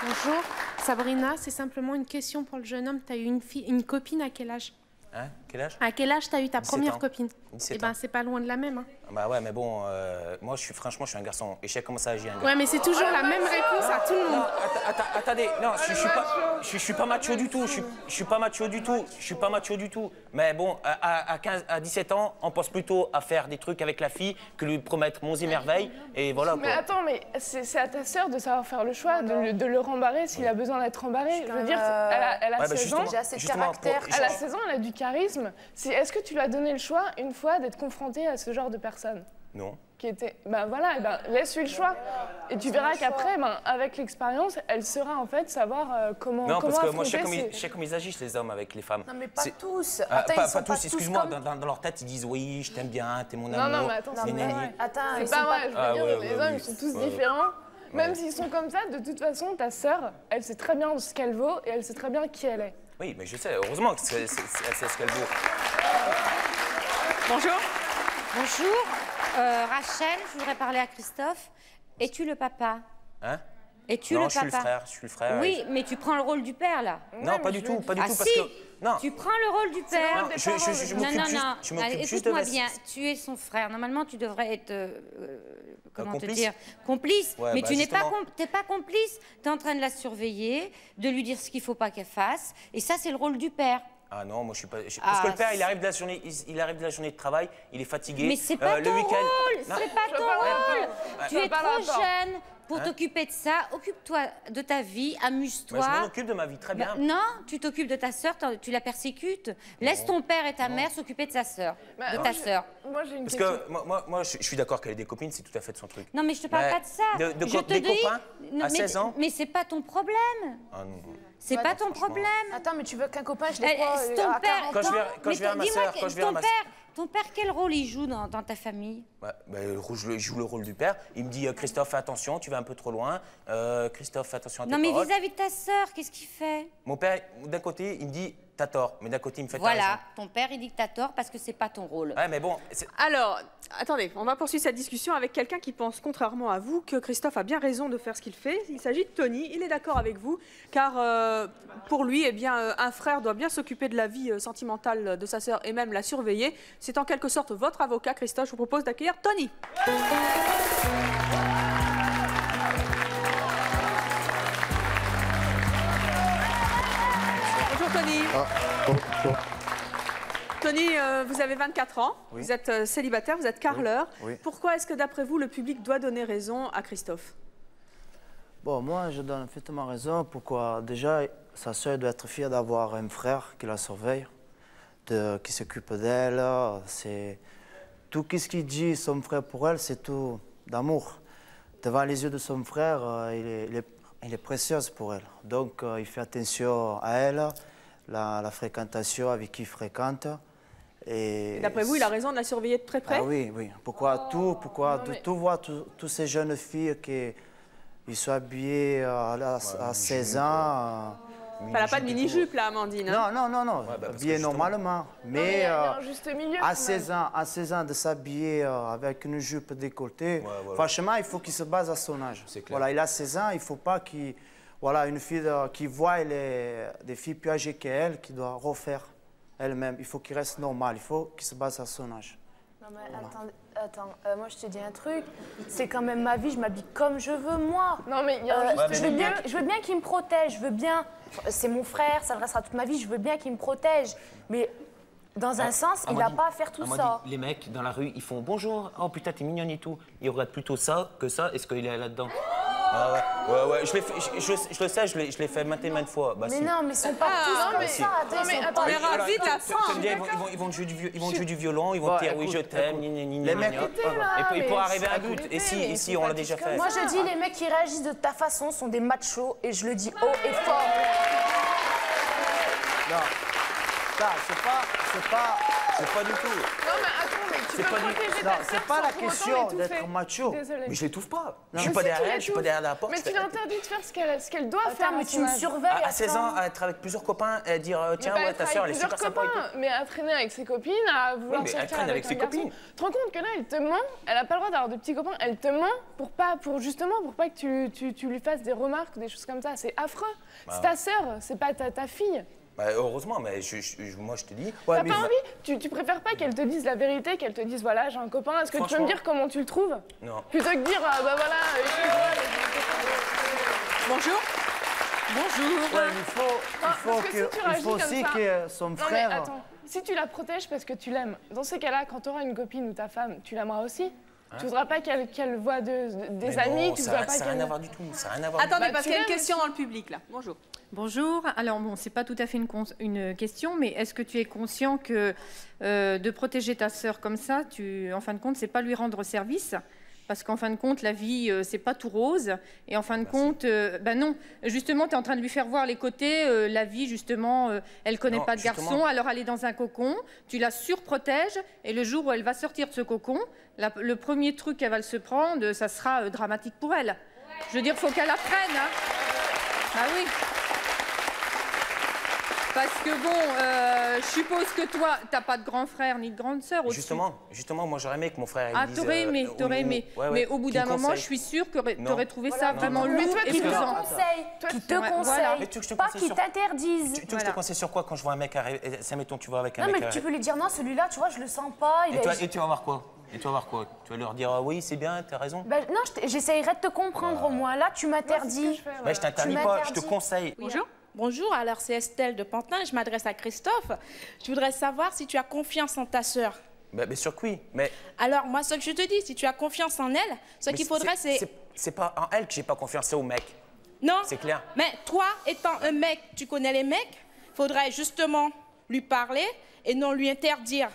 Bonjour. Sabrina, c'est simplement une question pour le jeune homme. Tu as eu une copine à quel âge? Hein? Quel âge? À quel âge tu as eu ta 17 première ans. copine? 17 Eh ben, ans. c'est pas loin de la même. Hein. Bah ouais, mais bon, moi, franchement, je suis un garçon. Et je sais comment ça agit un garçon. Ouais, mais c'est toujours la même réponse à tout le monde. Attendez, non, je suis pas macho du tout. Je suis pas macho du tout. Je suis pas macho du tout. Mais bon, à 17 ans, on pense plutôt à faire des trucs avec la fille que lui promettre monts et merveilles. Et voilà quoi. Mais attends, mais c'est à ta sœur de savoir faire le choix, de le rembarrer s'il a besoin d'être rembarré. Je veux dire, elle a 16 ans. J'ai assez de caractère. Elle a 16 ans, elle a du charisme. Est-ce que tu lui as donné le choix, une fois, d'être confrontée à ce genre de personne? Non. Ben voilà, laisse-lui le choix. Et tu verras qu'après, avec l'expérience, elle saura en fait savoir comment Non, parce que moi, affronter je sais comment ils agissent, les hommes, avec les femmes. Non, mais pas tous. Attends, Attends, ils sont pas tous, excuse-moi, comme... dans leur tête, ils disent oui, je t'aime bien, t'es mon Non, amour. non, mais attends, Attends, c'est pas vrai, je veux dire, les hommes, ils sont tous différents. Même Ouais. s'ils sont comme ça, de toute façon, ta sœur, elle sait très bien ce qu'elle vaut et elle sait très bien qui elle est. Oui, mais je sais, heureusement que c'est ce qu'elle vaut. Bonjour. Bonjour. Rachel, je voudrais parler à Christophe. Es-tu le papa? Hein? Es-tu non, le je papa? suis le frère. Oui, mais tu prends le rôle du père, là. Non, pas du tout, Ah parce si, que... Non. tu prends le rôle du père. Non, je m'occupe juste de écoute-moi bien, tu es son frère. Normalement, tu devrais être, comment te complice. dire, complice. Ouais, mais bah, tu n'es pas, justement. t'es pas complice. Tu es en train de la surveiller, de lui dire ce qu'il ne faut pas qu'elle fasse. Et ça, c'est le rôle du père. Ah non, moi je suis pas... Parce que le père, il arrive de la journée de travail, il est fatigué. Mais c'est pas ton rôle, c'est pas ton rôle. Tu es trop jeune pour t'occuper de ça. Occupe-toi de ta vie, amuse-toi. Je m'en occupe de ma vie, très bien. Non, tu t'occupes de ta sœur, tu la persécutes. Laisse ton père et ta mère s'occuper de sa sœur, de ta sœur. Moi, j'ai une Parce question. que moi, je suis d'accord qu'elle ait des copines, c'est tout à fait de son truc. Non, mais je te parle pas de ça. Je te des dis, copains non, à 16 ans mais c'est pas ton problème. Ah non. C'est pas ton problème. Attends, mais tu veux qu'un copain, je Eh, l'ai pas ton à père, 40 ans? Quand je vais à ma sœur, quand je vais à ma ton père, quel rôle il joue dans ta famille? Je joue le rôle du père. Il me dit Christophe, fais attention, tu vas un peu trop loin. Christophe, fais attention à tes Non, mais paroles. vis-à-vis de ta sœur, qu'est-ce qu'il fait? Mon père, d'un côté, il me dit t'as tort, mais d'un côté, il me fait t'as Voilà, raison. ton père, il dit que t'as tort parce que c'est pas ton rôle. Ouais, mais bon. Alors, attendez, on va poursuivre cette discussion avec quelqu'un qui pense, contrairement à vous, que Christophe a bien raison de faire ce qu'il fait. Il s'agit de Tony. Il est d'accord avec vous, car pour lui, eh bien, un frère doit bien s'occuper de la vie sentimentale de sa sœur et même la surveiller. C'est en quelque sorte votre avocat, Christophe. Je vous propose d'accueillir Tony. Bonjour Tony. Tony, vous avez 24 ans, Oui. vous êtes célibataire, vous êtes carreleur. Oui. Pourquoi est-ce que d'après vous, le public doit donner raison à Christophe? Bon, moi, je donne effectivement raison. Pourquoi? Déjà, sa sœur doit être fière d'avoir un frère qui la surveille, qui s'occupe d'elle. C'est tout ce qu'il dit, son frère, pour elle, c'est tout d'amour. Devant les yeux de son frère, il est précieuse pour elle. Donc, il fait attention à elle, la fréquentation avec qui il fréquente. Et d'après vous, il a raison de la surveiller de très près? Ah oui, oui. Pourquoi tout voir toutes ces jeunes filles qui sont habillées à 16 ans. Elle n'a pas de mini-jupe là, Amandine. Non, non, non, non. parce que Habillées normalement. Mais il y a un juste milieu, à quand 16 ans de s'habiller avec une jupe décolletée, voilà. franchement, il faut qu'il se base à son âge. C'est clair. Voilà, il a 16 ans, il ne faut pas qu'il... Voilà, une fille qui voit des filles plus âgées qu'elle, qui doit refaire elle-même. Il faut qu'il reste normal, il faut qu'il se base à son âge. Non, mais attends, moi je te dis un truc, c'est quand même ma vie, je m'habille comme je veux, moi. Non, mais il y a un juste milieu. Je veux bien qu'il me protège, je veux bien. C'est mon frère, ça le restera toute ma vie, je veux bien qu'il me protège. Mais dans un sens, il n'a pas à faire tout ça. Les mecs dans la rue, ils font bonjour, oh putain, t'es mignonne et tout. Ils regardent plutôt ça que ça. Est-ce qu'il est là-dedans? Ah ouais, je le sais, je l'ai fait maintes et maintes fois. Bah, Mais si. non, mais ils sont pas tous comme ça. Non, mais attends, On est ravis de la France. Ils vont jouer du violon, ils vont dire oui, je t'aime, Les mecs, et pour arriver à un but. Et si on l'a déjà fait. Moi, je dis, les mecs qui réagissent de ta façon sont des machos, et je le dis haut et fort. Non, ça, c'est pas du tout. Non, mais attends, mais tu peux protéger ta Non, sœur c'est pas sans la pour autant question l'étouffer. d'être macho. Désolée. Mais je l'étouffe pas. Je Mais suis pas si, tu derrière elle, je suis pas l'étouffes. derrière la porte. Mais tu l'interdis de faire ce qu'elle doit Attends, faire. mais tu me surveilles. À 16 ans, à être avec plusieurs copains et dire tiens, ouais, ta sœur, elle est super sympa. Mais à traîner avec ses copines, à vouloir Oui, mais elle sortir traîne avec ses un garçon. copines. Tu te rends compte que là, elle te ment, elle a pas le droit d'avoir de petits copains, elle te ment pour pas que tu lui fasses des remarques ou des choses comme ça. C'est affreux. C'est ta sœur, c'est pas ta fille. Bah, heureusement, mais moi je te dis. T'as pas envie tu préfères pas qu'elle te dise la vérité, qu'elle te dise voilà, j'ai un copain, est-ce que tu peux me dire comment tu le trouves? Non. Plutôt que de dire bah voilà, Bonjour. Bonjour. Ouais, il faut aussi que son frère. Non, mais attends, si tu la protèges parce que tu l'aimes, dans ces cas-là, quand tu auras une copine ou ta femme, tu l'aimeras aussi. Tu voudras pas qu'elle voit des amis, tu voudras pas qu'elle. Ça n'a rien à voir du tout. Ça n'a rien à voir. Attendez, parce qu'il y a une question dans le public là. Bonjour. Bonjour. Alors bon, c'est pas tout à fait une question, mais est-ce que tu es conscient que de protéger ta sœur comme ça, en fin de compte, c'est pas lui rendre service? Parce qu'en fin de compte, la vie, c'est pas tout rose. Et en fin de compte, ben non. Justement, tu es en train de lui faire voir les côtés. La vie, justement, elle connaît pas de garçon. Alors, elle est dans un cocon. Tu la surprotèges. Et le jour où elle va sortir de ce cocon, le premier truc qu'elle va se prendre, ça sera dramatique pour elle. Je veux dire, il faut qu'elle apprenne. Hein. Ah oui. Parce que bon, je suppose que toi, t'as pas de grand frère ni de grande sœur aussi. Justement, moi j'aurais aimé que mon frère. Ah, t'aurais aimé. Ouais, mais au bout d'un moment, je suis sûre que t'aurais trouvé ça vraiment lourd et pesant. Qui te conseille, pas qui t'interdise. Tu veux que je te conseille sur quoi quand je vois un mec arriver? Ça, mettons, tu vois avec un mec. Non, mais tu peux lui dire non, celui-là, tu vois, je le sens pas. Et tu vas voir quoi? Tu vas leur dire oui, c'est bien, t'as raison. Non, j'essayerai de te comprendre au moins. Là, tu m'interdis. Je t'interdis pas, je te conseille. Bonjour. Bonjour, alors c'est Estelle de Pantin, je m'adresse à Christophe. Je voudrais savoir si tu as confiance en ta sœur. Bien sûr que oui, mais... Alors moi, ce que je te dis, si tu as confiance en elle, ce qu'il faudrait c'est... C'est pas en elle que j'ai pas confiance, c'est au mec. Non. C'est clair. Mais toi, étant un mec, tu connais les mecs, faudrait justement lui parler et non lui interdire.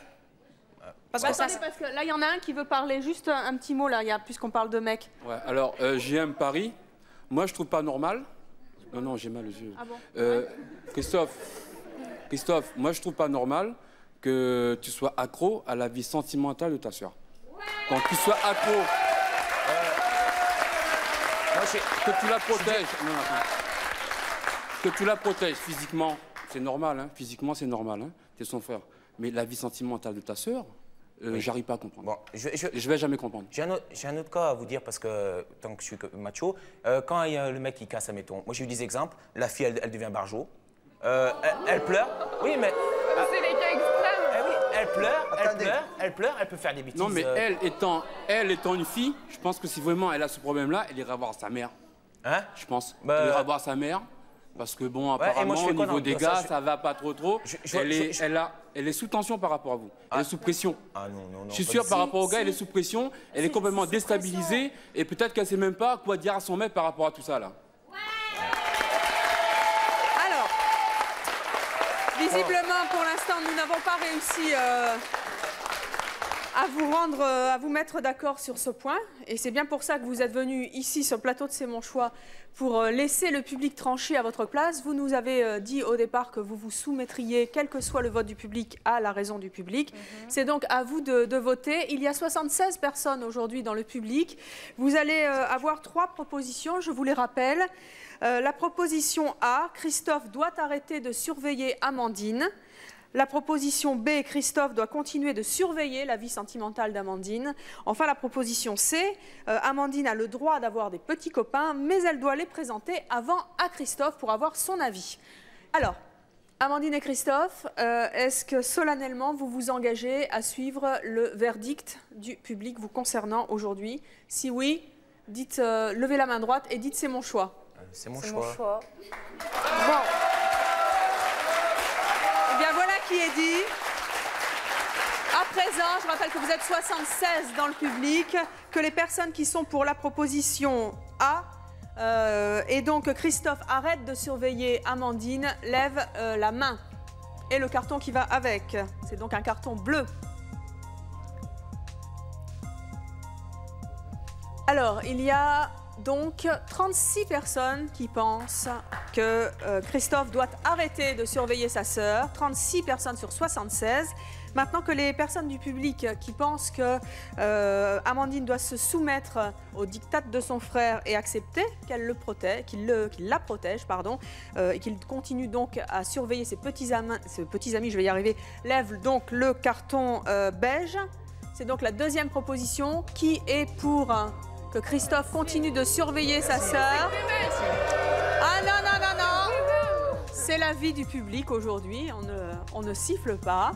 Parce que là, il y en a un qui veut parler. Juste un petit mot, là, puisqu'on parle de mecs. Ouais, alors, j'ai un pari. Moi, je trouve pas normal... Non, j'ai mal aux yeux. Ah bon Christophe, moi je trouve pas normal que tu sois accro à la vie sentimentale de ta sœur. Quand tu sois accro, que tu la protèges. Que tu la protèges physiquement, c'est normal. Hein, physiquement, c'est normal. Hein, t'es son frère. Mais la vie sentimentale de ta sœur, j'arrive pas à comprendre. Bon, je vais jamais comprendre. J'ai un autre cas à vous dire parce que, tant que je suis macho, quand il y a le mec qui casse, admettons, moi j'ai eu des exemples, la fille elle devient barjot, elle pleure, oui mais... C'est les cas extrêmes. Oui, elle pleure, elle peut faire des bêtises. Non mais elle étant une fille, je pense que si vraiment elle a ce problème-là, elle ira voir sa mère. Hein? Je pense. Elle ira voir sa mère. Parce que bon, apparemment, au niveau des gars, ça va pas trop. Elle est sous tension par rapport à vous. Elle est sous pression. Ah non. Je suis sûr, par rapport au gars, elle est sous pression. Elle est complètement déstabilisée. Et peut-être qu'elle sait même pas quoi dire à son mec par rapport à tout ça, là. Alors, visiblement, pour l'instant, nous n'avons pas réussi à vous mettre d'accord sur ce point. Et c'est bien pour ça que vous êtes venus ici, sur le plateau de C'est mon choix, pour laisser le public trancher à votre place. Vous nous avez dit au départ que vous vous soumettriez, quel que soit le vote du public, à la raison du public. C'est donc à vous de voter. Il y a 76 personnes aujourd'hui dans le public. Vous allez avoir 3 propositions, je vous les rappelle. La proposition A, Christophe doit arrêter de surveiller Amandine. La proposition B, Christophe doit continuer de surveiller la vie sentimentale d'Amandine. Enfin, la proposition C, Amandine a le droit d'avoir des petits copains, mais elle doit les présenter avant à Christophe pour avoir son avis. Alors, Amandine et Christophe, est-ce que solennellement vous vous engagez à suivre le verdict du public vous concernant aujourd'hui? Si oui, dites, levez la main droite et dites c'est mon choix. C'est mon choix. Bon. Eh bien, voilà qui est dit. À présent, je rappelle que vous êtes 76 dans le public, que les personnes qui sont pour la proposition A Et donc Christophe arrête de surveiller Amandine, lève la main. Et le carton qui va avec, c'est donc un carton bleu. Alors, il y a donc 36 personnes qui pensent que Christophe doit arrêter de surveiller sa sœur. 36 personnes sur 76. Maintenant que les personnes du public qui pensent que Amandine doit se soumettre au diktat de son frère et accepter qu'elle le protège, qu'il la protège, pardon, et qu'il continue donc à surveiller ses petits amis, je vais y arriver, lève donc le carton beige. C'est donc la deuxième proposition. Qui est pour que Christophe continue de surveiller sa sœur? Ah non, non, non, non! C'est l'avis du public aujourd'hui, on ne siffle pas.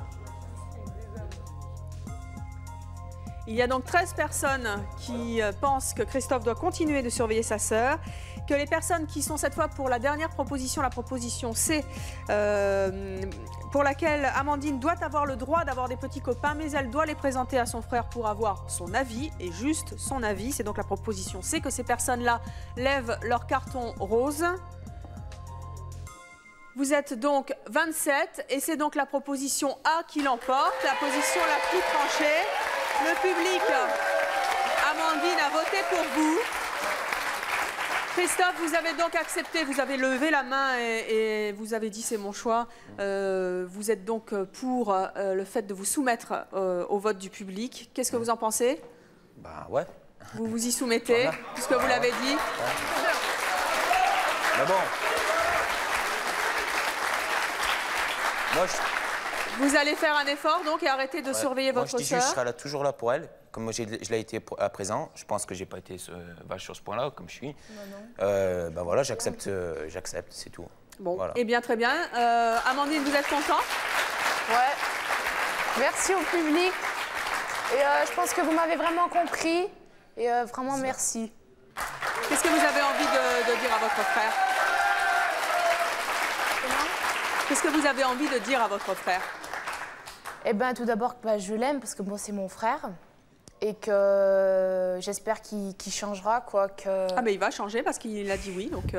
Il y a donc 13 personnes qui pensent que Christophe doit continuer de surveiller sa sœur, que les personnes qui sont cette fois pour la dernière proposition, la proposition C, pour laquelle Amandine doit avoir le droit d'avoir des petits copains, mais elle doit les présenter à son frère pour avoir son avis, et juste son avis. C'est donc la proposition C, que ces personnes-là lèvent leur carton rose. Vous êtes donc 27, et c'est donc la proposition A qui l'emporte, la position la plus tranchée. Le public, Amandine a voté pour vous. Christophe, vous avez donc accepté, vous avez levé la main et vous avez dit c'est mon choix. Vous êtes donc pour le fait de vous soumettre au vote du public. Qu'est-ce que vous en pensez? Bah ouais. Vous vous y soumettez, voilà, puisque vous l'avez dit. Ouais. Mais bon. Moi, Vous allez faire un effort donc et arrêter de surveiller votre sœur. Moi, je dis juste, je serai là, toujours là pour elle. Comme moi, je l'ai été à présent. Je pense que j'ai pas été vache sur ce point-là, comme je suis. Ben voilà, j'accepte, c'est tout. Bon, voilà. Eh bien, très bien. Amandine, vous êtes content? Ouais. Merci au public. Et je pense que vous m'avez vraiment compris. Et vraiment, merci. Qu'est-ce que vous avez envie de dire à votre frère? Qu'est-ce que vous avez envie de dire à votre frère? Eh bien, tout d'abord, je l'aime parce que bon, c'est mon frère. Et que j'espère qu'il changera, quoi. Ah, mais il va changer parce qu'il a dit oui. Donc,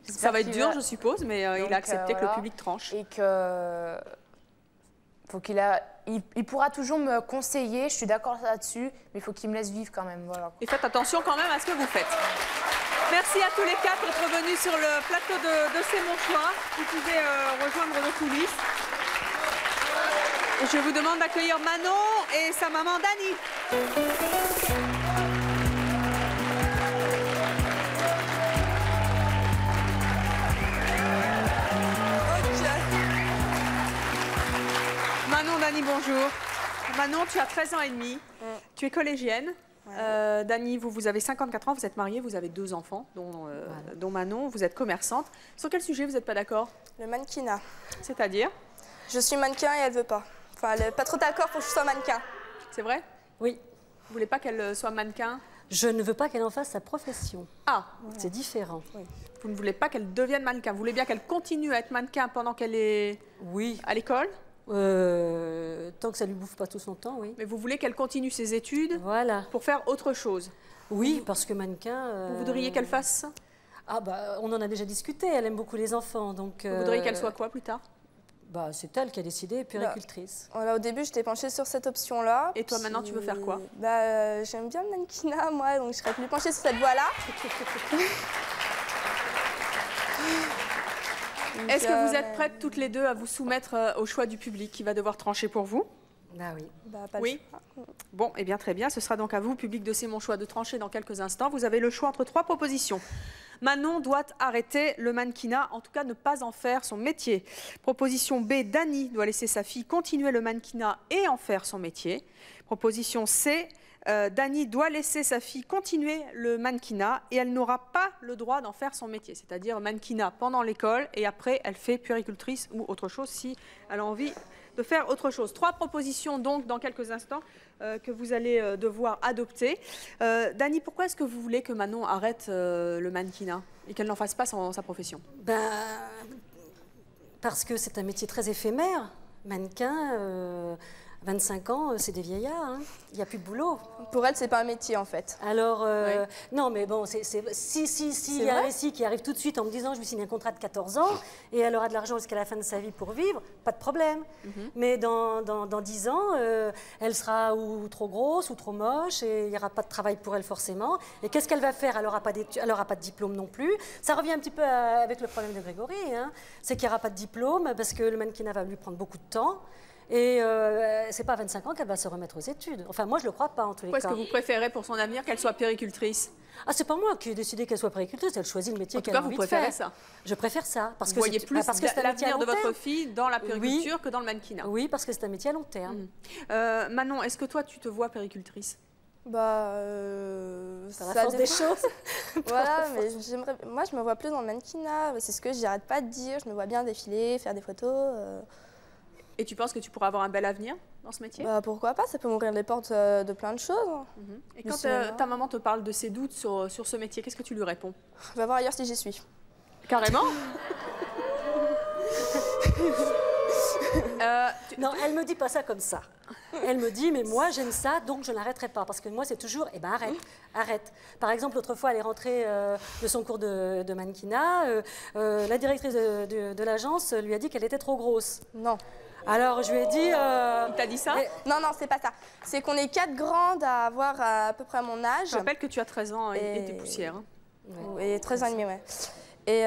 ça va être dur, je suppose, mais il a accepté que le public tranche. Et que... il pourra toujours me conseiller, je suis d'accord là-dessus, mais il faut qu'il me laisse vivre quand même. Voilà. Et faites attention quand même à ce que vous faites. Merci à tous les quatre d'être venus sur le plateau de C'est mon choix. Vous pouvez rejoindre nos coulisses. Et je vous demande d'accueillir Manon et sa maman Dani. Manon, Dani, bonjour. Manon, tu as 13 ans et demi. Tu es collégienne. Dani, vous avez 54 ans, vous êtes mariée, vous avez 2 enfants, dont Manon, vous êtes commerçante. Sur quel sujet vous n'êtes pas d'accord? Le mannequinat. C'est-à-dire? Je suis mannequin et elle veut pas. Enfin, elle n'est pas trop d'accord pour que je sois mannequin. C'est vrai? Oui. Vous voulez pas qu'elle soit mannequin? Je ne veux pas qu'elle en fasse sa profession. Ah, voilà. C'est différent. Oui. Vous ne voulez pas qu'elle devienne mannequin? Vous voulez bien qu'elle continue à être mannequin pendant qu'elle est à l'école? Tant que ça ne lui bouffe pas tout son temps, oui. Mais vous voulez qu'elle continue ses études pour faire autre chose? Oui, parce que mannequin... Vous voudriez qu'elle fasse ça? Ah bah, on en a déjà discuté, elle aime beaucoup les enfants, donc... Vous voudriez qu'elle soit quoi plus tard? Bah, c'est elle qui a décidé, puéricultrice. Voilà, au début, j'étais penchée sur cette option-là. Et toi, maintenant, tu veux faire quoi? J'aime bien le mannequinat, moi, donc je serais plus penchée sur cette voie-là. Est-ce que vous êtes prêtes toutes les deux à vous soumettre au choix du public qui va devoir trancher pour vous? Ah oui. Oui. Bon, eh bien très bien. Ce sera donc à vous, public de C'est mon choix, de trancher dans quelques instants. Vous avez le choix entre 3 propositions. Manon doit arrêter le mannequinat, en tout cas ne pas en faire son métier. Proposition B, Dani doit laisser sa fille continuer le mannequinat et en faire son métier. Proposition C, Dani doit laisser sa fille continuer le mannequinat et elle n'aura pas le droit d'en faire son métier, c'est-à-dire mannequinat pendant l'école et après elle fait puéricultrice ou autre chose si elle a envie de faire autre chose. 3 propositions donc dans quelques instants que vous allez devoir adopter. Dani, pourquoi est-ce que vous voulez que Manon arrête le mannequinat et qu'elle n'en fasse pas sa profession? Parce que c'est un métier très éphémère, mannequin. 25 ans, c'est des vieillards. Hein. Il n'y a plus de boulot. Pour elle, c'est pas un métier, en fait. Alors, non, mais bon, si il y a un récit qui arrive tout de suite en me disant je lui signe un contrat de 14 ans et elle aura de l'argent jusqu'à la fin de sa vie pour vivre, pas de problème. Mais dans 10 ans, elle sera ou trop grosse ou trop moche et il n'y aura pas de travail pour elle forcément. Et qu'est-ce qu'elle va faire? Elle n'aura pas de diplôme non plus. Ça revient un petit peu avec le problème de Grégory. Hein. C'est qu'il n'y aura pas de diplôme parce que le mannequinat va lui prendre beaucoup de temps. Et c'est pas à 25 ans qu'elle va se remettre aux études. Enfin, moi, je le crois pas, en tous les cas. Pourquoi est-ce que vous préférez pour son avenir qu'elle soit péricultrice? Ah, c'est pas moi qui ai décidé qu'elle soit péricultrice. Elle choisit le métier qu'elle a envie de faire. Vous préférez ça? Je préfère ça. Parce que vous voyez plus l'avenir de votre fille dans la périculture que dans le mannequinat. Oui, parce que c'est un métier à long terme. Manon, est-ce que toi, tu te vois péricultrice? Bah, ça des choses. Voilà, mais moi, je me vois plus dans le mannequinat. C'est ce que j'arrête pas de dire. Je me vois bien défiler, faire des photos. Et tu penses que tu pourras avoir un bel avenir dans ce métier? Bah, pourquoi pas, ça peut m'ouvrir les portes de plein de choses. Et quand ta maman te parle de ses doutes sur ce métier, qu'est-ce que tu lui réponds? Va voir ailleurs si j'y suis. Carrément? Non, elle me dit pas ça comme ça. Elle me dit, mais moi j'aime ça, donc je n'arrêterai pas. Parce que moi c'est toujours, eh ben arrête. Par exemple, l'autre fois, elle est rentrée de son cours de mannequinat. La directrice de l'agence lui a dit qu'elle était trop grosse. Non. Alors je lui ai dit... T'as dit ça? Non, c'est pas ça. C'est qu'on est 4 grandes à avoir à peu près mon âge. Je rappelle que tu as 13 ans et des poussières. Hein. Et 13 ans et demi, ouais. Et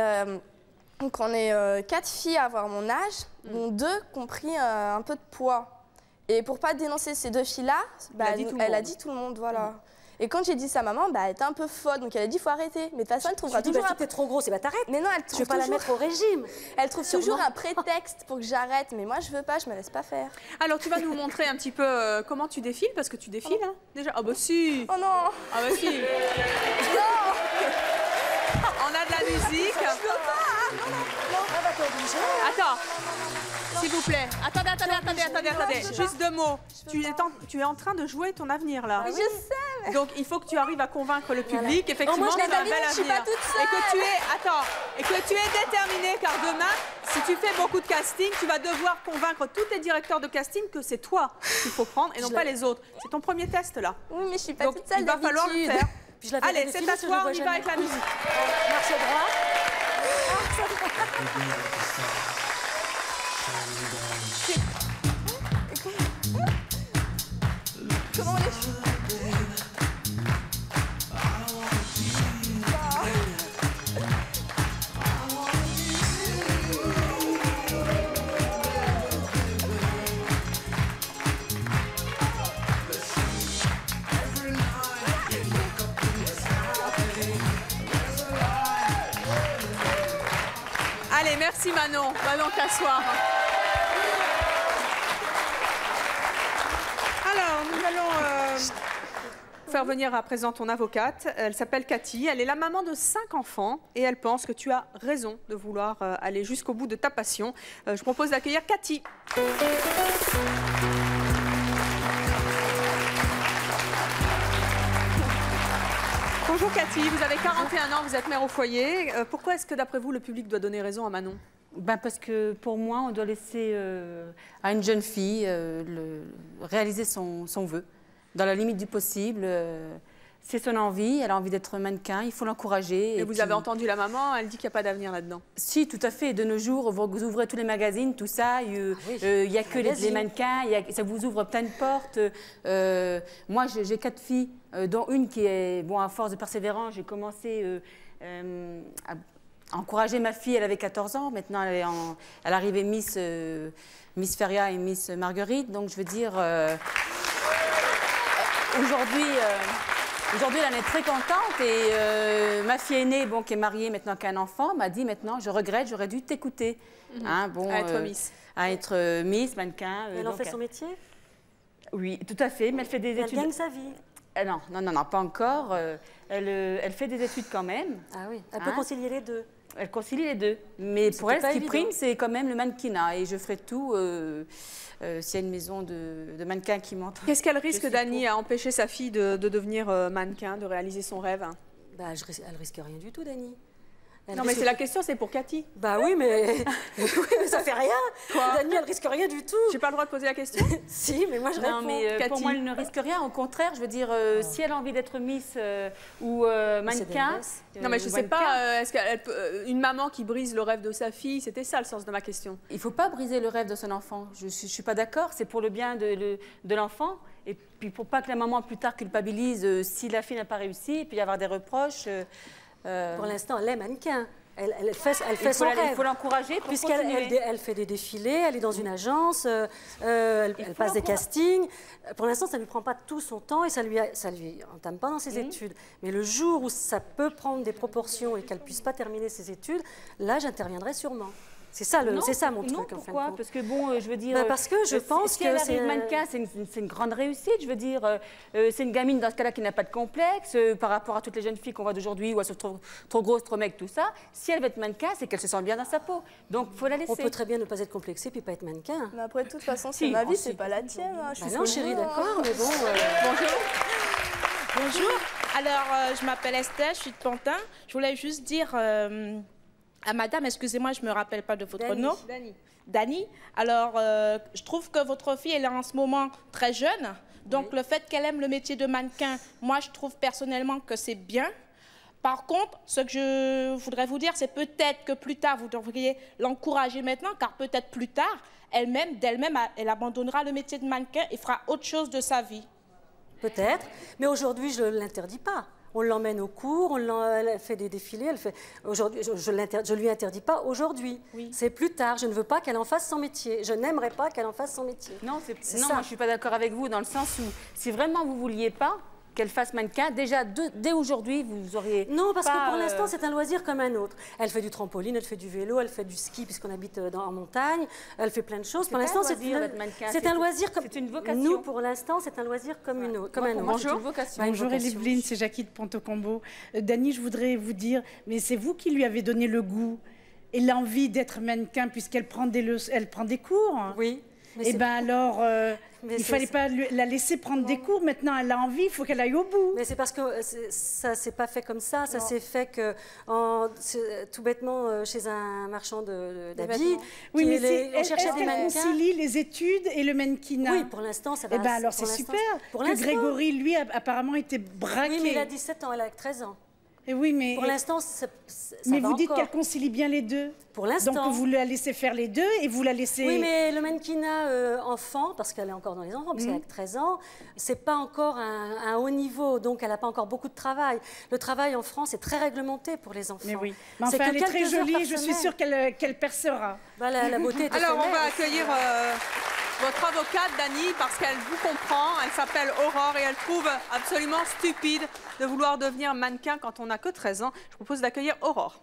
donc on est 4 filles à avoir mon âge, dont 2 qui ont pris un peu de poids. Et pour pas dénoncer ces 2 filles-là, elle a dit tout le monde, voilà. Et quand j'ai dit ça à maman, elle était un peu folle, donc elle a dit faut arrêter. Mais de toute façon, elle trouvera toujours. Si t'es trop grosse, t'arrêtes. Mais non, elle trouve je vais pas la mettre au régime. Elle trouve toujours un prétexte pour que j'arrête, mais moi je veux pas, je me laisse pas faire. Alors tu vas nous montrer un petit peu comment tu défiles, parce que tu défiles hein, déjà. Ah bah si. Oh non. Ah bah si. Non. On a de la musique. Je veux pas. Non, elle va t'obliger. Attends. S'il vous plaît. Attendez. Juste 2 mots. Tu es en train de jouer ton avenir là. Je sais. Donc il faut que tu arrives à convaincre le public effectivement que tu as un bel avenir. Je suis pas toute seule. Et que tu es déterminée car demain, si tu fais beaucoup de casting, tu vas devoir convaincre tous tes directeurs de casting que c'est toi qu'il faut prendre et non pas les autres. C'est ton premier test là. Oui, mais je suis pas toute seule. Il va falloir le faire. Allez, c'est à toi, on y va avec la musique. Marche droit. Comment on est? Allez, merci Manon. Va donc t'asseoir. Alors, nous allons faire venir à présent ton avocate. Elle s'appelle Cathy. Elle est la maman de 5 enfants et elle pense que tu as raison de vouloir aller jusqu'au bout de ta passion. Je propose d'accueillir Cathy. Bonjour Cathy, vous avez 41 ans, vous êtes mère au foyer. Pourquoi est-ce que d'après vous, le public doit donner raison à Manon? Parce que pour moi, on doit laisser à une jeune fille réaliser son vœu, dans la limite du possible. C'est son envie, elle a envie d'être mannequin, il faut l'encourager. Et vous avez entendu la maman, elle dit qu'il n'y a pas d'avenir là-dedans? Si, tout à fait. De nos jours, vous ouvrez tous les magazines, tout ça, il n'y a que les mannequins, ça vous ouvre plein de portes. Moi, j'ai 4 filles, dont une qui est, à force de persévérance, j'ai commencé à encourager ma fille, elle avait 14 ans, maintenant elle est arrivée Miss Feria et Miss Marguerite, donc je veux dire, aujourd'hui elle en est très contente et ma fille aînée, qui est mariée maintenant qui a un enfant, m'a dit maintenant je regrette, j'aurais dû t'écouter. À être Miss. À être Miss, mannequin. Elle en fait son métier? Oui, tout à fait, mais elle fait des études. Elle gagne sa vie? Non, pas encore. Elle fait des études quand même. Ah oui, elle peut concilier les deux. Elle concilie les deux. Mais pour elle, ce qui prime, c'est quand même le mannequinat. Et je ferai tout s'il y a une maison de mannequins qui m'entre. Qu'est-ce qu'elle risque, Dani, à empêcher sa fille de devenir mannequin, de réaliser son rêve? Elle risque rien du tout, Dani. Non, mais c'est la question, c'est pour Cathy. Bah oui, mais ça fait rien. Dani, elle risque rien du tout. J'ai pas le droit de poser la question? Si, mais moi je réponds. Non, mais pour moi, elle ne risque rien. Au contraire, je veux dire, si elle a envie d'être Miss ou mannequin. Non, mais je sais pas, est-ce qu'une maman qui brise le rêve de sa fille, c'était ça le sens de ma question. Il ne faut pas briser le rêve de son enfant. Je ne suis pas d'accord, c'est pour le bien de l'enfant. Et puis pour pas que la maman plus tard culpabilise si la fille n'a pas réussi, puis y avoir des reproches. Pour l'instant, elle est mannequin. Elle fait son rêve. Il faut l'encourager pour continuer. Elle fait des défilés, elle est dans une agence, elle passe des castings. Pour l'instant, ça ne lui prend pas tout son temps et ça lui entame pas dans ses études. Mais le jour où ça peut prendre des proportions et qu'elle ne puisse pas terminer ses études, là, j'interviendrai sûrement. C'est ça, mon truc, en fin de pourquoi? compte. Parce que bon, je veux dire... Parce que je pense si elle arrive mannequin, c'est une grande réussite. Je veux dire, c'est une gamine dans ce cas-là qui n'a pas de complexe par rapport à toutes les jeunes filles qu'on voit d'aujourd'hui où elles sont trop grosses, trop maigres, tout ça. Si elle veut être mannequin, c'est qu'elle se sent bien dans sa peau. Donc, il faut la laisser. On peut très bien ne pas être complexé puis pas être mannequin. Mais après, de toute façon, c'est ma vie, c'est pas la tienne. Non, chérie, d'accord, mais bon... Bonjour. Bonjour. Alors, je m'appelle Estelle, je suis de Pantin. Je voulais juste dire... à madame, excusez-moi, je ne me rappelle pas de votre nom. Dani. Alors, je trouve que votre fille, elle est en ce moment très jeune. Donc, le fait qu'elle aime le métier de mannequin, moi, je trouve personnellement que c'est bien. Par contre, ce que je voudrais vous dire, c'est peut-être que plus tard, vous devriez l'encourager maintenant, car peut-être plus tard, d'elle-même, elle abandonnera le métier de mannequin et fera autre chose de sa vie. Peut-être, mais aujourd'hui, je ne l'interdis pas. On l'emmène au cours, elle fait des défilés, aujourd'hui, je ne lui interdis pas aujourd'hui. Oui. C'est plus tard, je ne veux pas qu'elle en fasse son métier. Je n'aimerais pas qu'elle en fasse son métier. Non, moi je ne suis pas d'accord avec vous dans le sens où si vraiment vous ne vouliez pas qu'elle fasse mannequin, déjà dès aujourd'hui, vous auriez... Non, parce que pour l'instant, c'est un loisir comme un autre. Elle fait du trampoline, elle fait du vélo, elle fait du ski puisqu'on habite en montagne, elle fait plein de choses. Pour l'instant, c'est un loisir comme... C'est une vocation. Nous, pour l'instant, c'est un loisir comme un autre. Bonjour. Bonjour Evelyne, c'est Jackie de Ponto-Combo. Dani, je voudrais vous dire, mais c'est vous qui lui avez donné le goût et l'envie d'être mannequin puisqu'elle prend des cours. Oui. Eh bien alors, il ne fallait pas la laisser prendre des cours. Maintenant, elle a envie, il faut qu'elle aille au bout. Mais c'est parce que ça ne s'est pas fait comme ça. Ça s'est fait tout bêtement chez un marchand d'habits. Oui, mais est-ce qu'elle concilie les études et le mannequinat? Oui, pour l'instant, ça va. Eh bien alors, c'est super. Que Grégory, lui, apparemment, était braqué. Oui, mais il a 17 ans, elle a 13 ans. Et oui, mais pour l'instant, ça mais va vous dites encore. qu'elle concilie bien les deux. Pour l'instant. Donc vous la laissez faire les deux et vous la laissez... Oui, mais le mannequinat enfant, parce qu'elle est encore dans les enfants, parce qu'elle a 13 ans, c'est pas encore un haut niveau, donc elle n'a pas encore beaucoup de travail. Le travail en France est très réglementé pour les enfants. Mais oui. Mais enfin, elle est très jolie, je suis sûre qu'elle percera. Bah, la beauté est Alors, on va accueillir votre avocate, Dani, parce qu'elle vous comprend. Elle s'appelle Aurore et elle trouve absolument stupide de vouloir devenir mannequin quand on n'a que 13 ans. Je vous propose d'accueillir Aurore.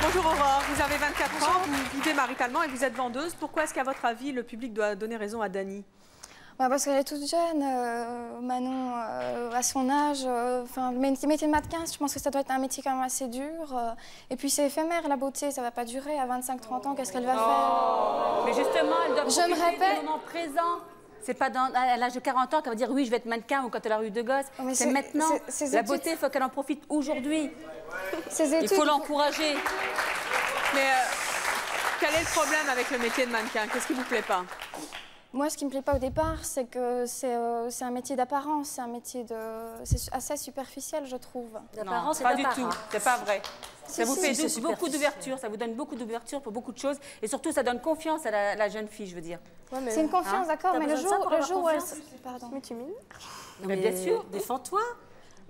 Bonjour Aurore, vous avez 24 ans, vous vivez maritalement et vous êtes vendeuse. Pourquoi est-ce qu'à votre avis, le public doit donner raison à Dani? Parce qu'elle est toute jeune, Manon, à son âge. Le métier de mannequin, je pense que ça doit être un métier quand même assez dur. Et puis c'est éphémère, la beauté, ça ne va pas durer. À 25-30 ans, qu'est-ce qu'elle va faire? Mais justement, elle doit profiter du moment présent. C'est pas à l'âge de 40 ans qu'elle va dire oui, je vais être mannequin ou quand elle a eu 2 gosses. C'est maintenant. La beauté, il faut qu'elle en profite aujourd'hui. Il faut l'encourager. Mais quel est le problème avec le métier de mannequin? Qu'est-ce qui ne vous plaît pas? Moi, ce qui ne me plaît pas au départ, c'est que c'est un métier d'apparence, c'est un métier c'est assez superficiel, je trouve. Non, pas du tout, c'est pas vrai. Ça vous fait beaucoup d'ouverture, ça vous donne beaucoup d'ouverture pour beaucoup de choses, et surtout, ça donne confiance à la jeune fille, je veux dire. C'est une confiance, d'accord, mais le jour où elle... Pardon. Mais tu mines? Mais bien sûr, défends-toi.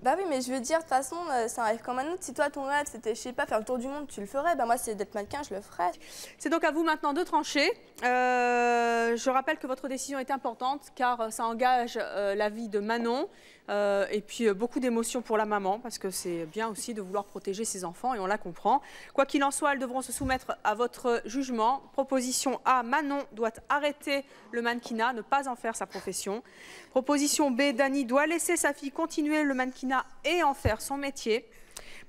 Bah oui, mais je veux dire, de toute façon, ça arrive comme un autre. Si toi, ton rêve, c'était, je sais pas, faire le tour du monde, tu le ferais. Bah moi, c'est d'être mannequin, je le ferais. C'est donc à vous maintenant de trancher. Je rappelle que votre décision est importante, car ça engage la vie de Manon. Et puis beaucoup d'émotions pour la maman, parce que c'est bien aussi de vouloir protéger ses enfants, et on la comprend. Quoi qu'il en soit, elles devront se soumettre à votre jugement. Proposition A, Manon doit arrêter le mannequinat, ne pas en faire sa profession. Proposition B, Dani doit laisser sa fille continuer le mannequinat et en faire son métier.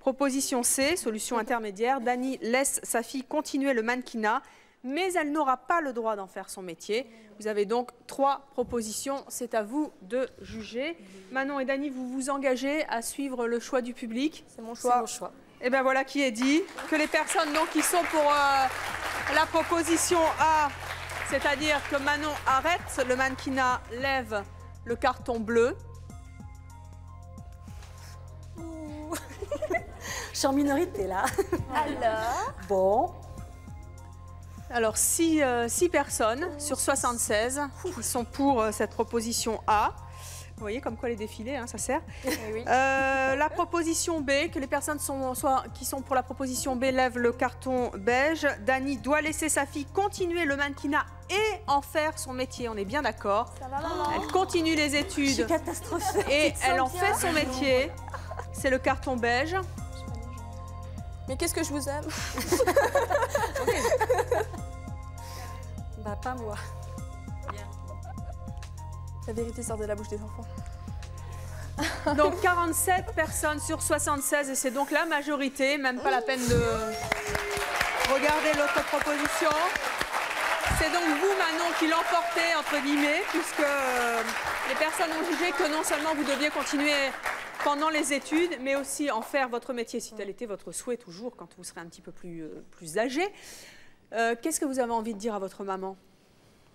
Proposition C, solution intermédiaire, Dani laisse sa fille continuer le mannequinat, mais elle n'aura pas le droit d'en faire son métier. Vous avez donc 3 propositions, c'est à vous de juger. Manon et Dany, vous vous engagez à suivre le choix du public? C'est mon choix. Et bien voilà qui est dit, que les personnes donc, qui sont pour la proposition A, c'est-à-dire que Manon arrête le mannequinat, lève le carton bleu. Je suis en minorité là. Alors Bon. Alors 6 personnes sur 76 qui sont pour cette proposition A. Vous voyez comme quoi les défilés, hein, ça sert. Oui. La proposition B, que les personnes qui sont pour la proposition B lèvent le carton beige. Dany doit laisser sa fille continuer le mannequinat et en faire son métier, on est bien d'accord. Elle continue les études. Je suis catastrophée. Et elle en fait son métier. C'est le carton beige. Mais qu'est-ce que je vous aime. Bah pas moi. La vérité sort de la bouche des enfants. Donc 47 personnes sur 76 et c'est donc la majorité, même pas la peine de regarder l'autre proposition. C'est donc vous, Manon, qui l'emportez, entre guillemets, puisque les personnes ont jugé que non seulement vous deviez continuer pendant les études, mais aussi en faire votre métier, si tel était votre souhait toujours, quand vous serez un petit peu plus âgé. Qu'est-ce que vous avez envie de dire à votre maman?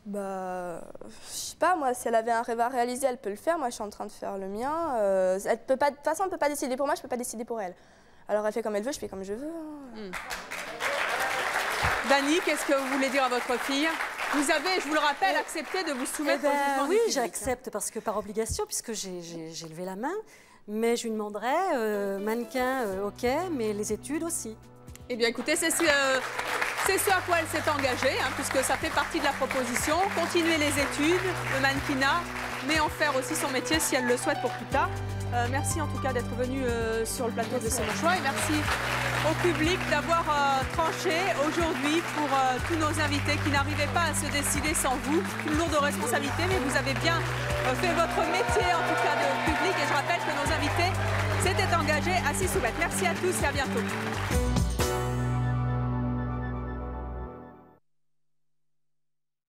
Bah, je sais pas, moi, si elle avait un rêve à réaliser, elle peut le faire. Moi, je suis en train de faire le mien. Elle peut pas, de toute façon, elle ne peut pas décider pour moi, je ne peux pas décider pour elle. Alors, elle fait comme elle veut, je fais comme je veux. Dany, qu'est-ce que vous voulez dire à votre fille? Vous avez, je vous le rappelle, accepté de vous soumettre au jugement du Oui, public. j'accepte parce que par obligation, puisque j'ai levé la main. Mais je lui demanderais, mannequin, ok, mais les études aussi. Eh bien, écoutez, c'est ce à quoi elle s'est engagée, hein, puisque ça fait partie de la proposition. Continuer les études, le mannequinat, mais en faire aussi son métier si elle le souhaite pour plus tard. Merci en tout cas d'être venu sur le plateau de C'est mon choix et merci au public d'avoir tranché aujourd'hui pour tous nos invités qui n'arrivaient pas à se décider sans vous. Une lourde responsabilité, mais vous avez bien fait votre métier en tout cas de public et je rappelle que nos invités s'étaient engagés à s'y soumettre. Merci à tous et à bientôt.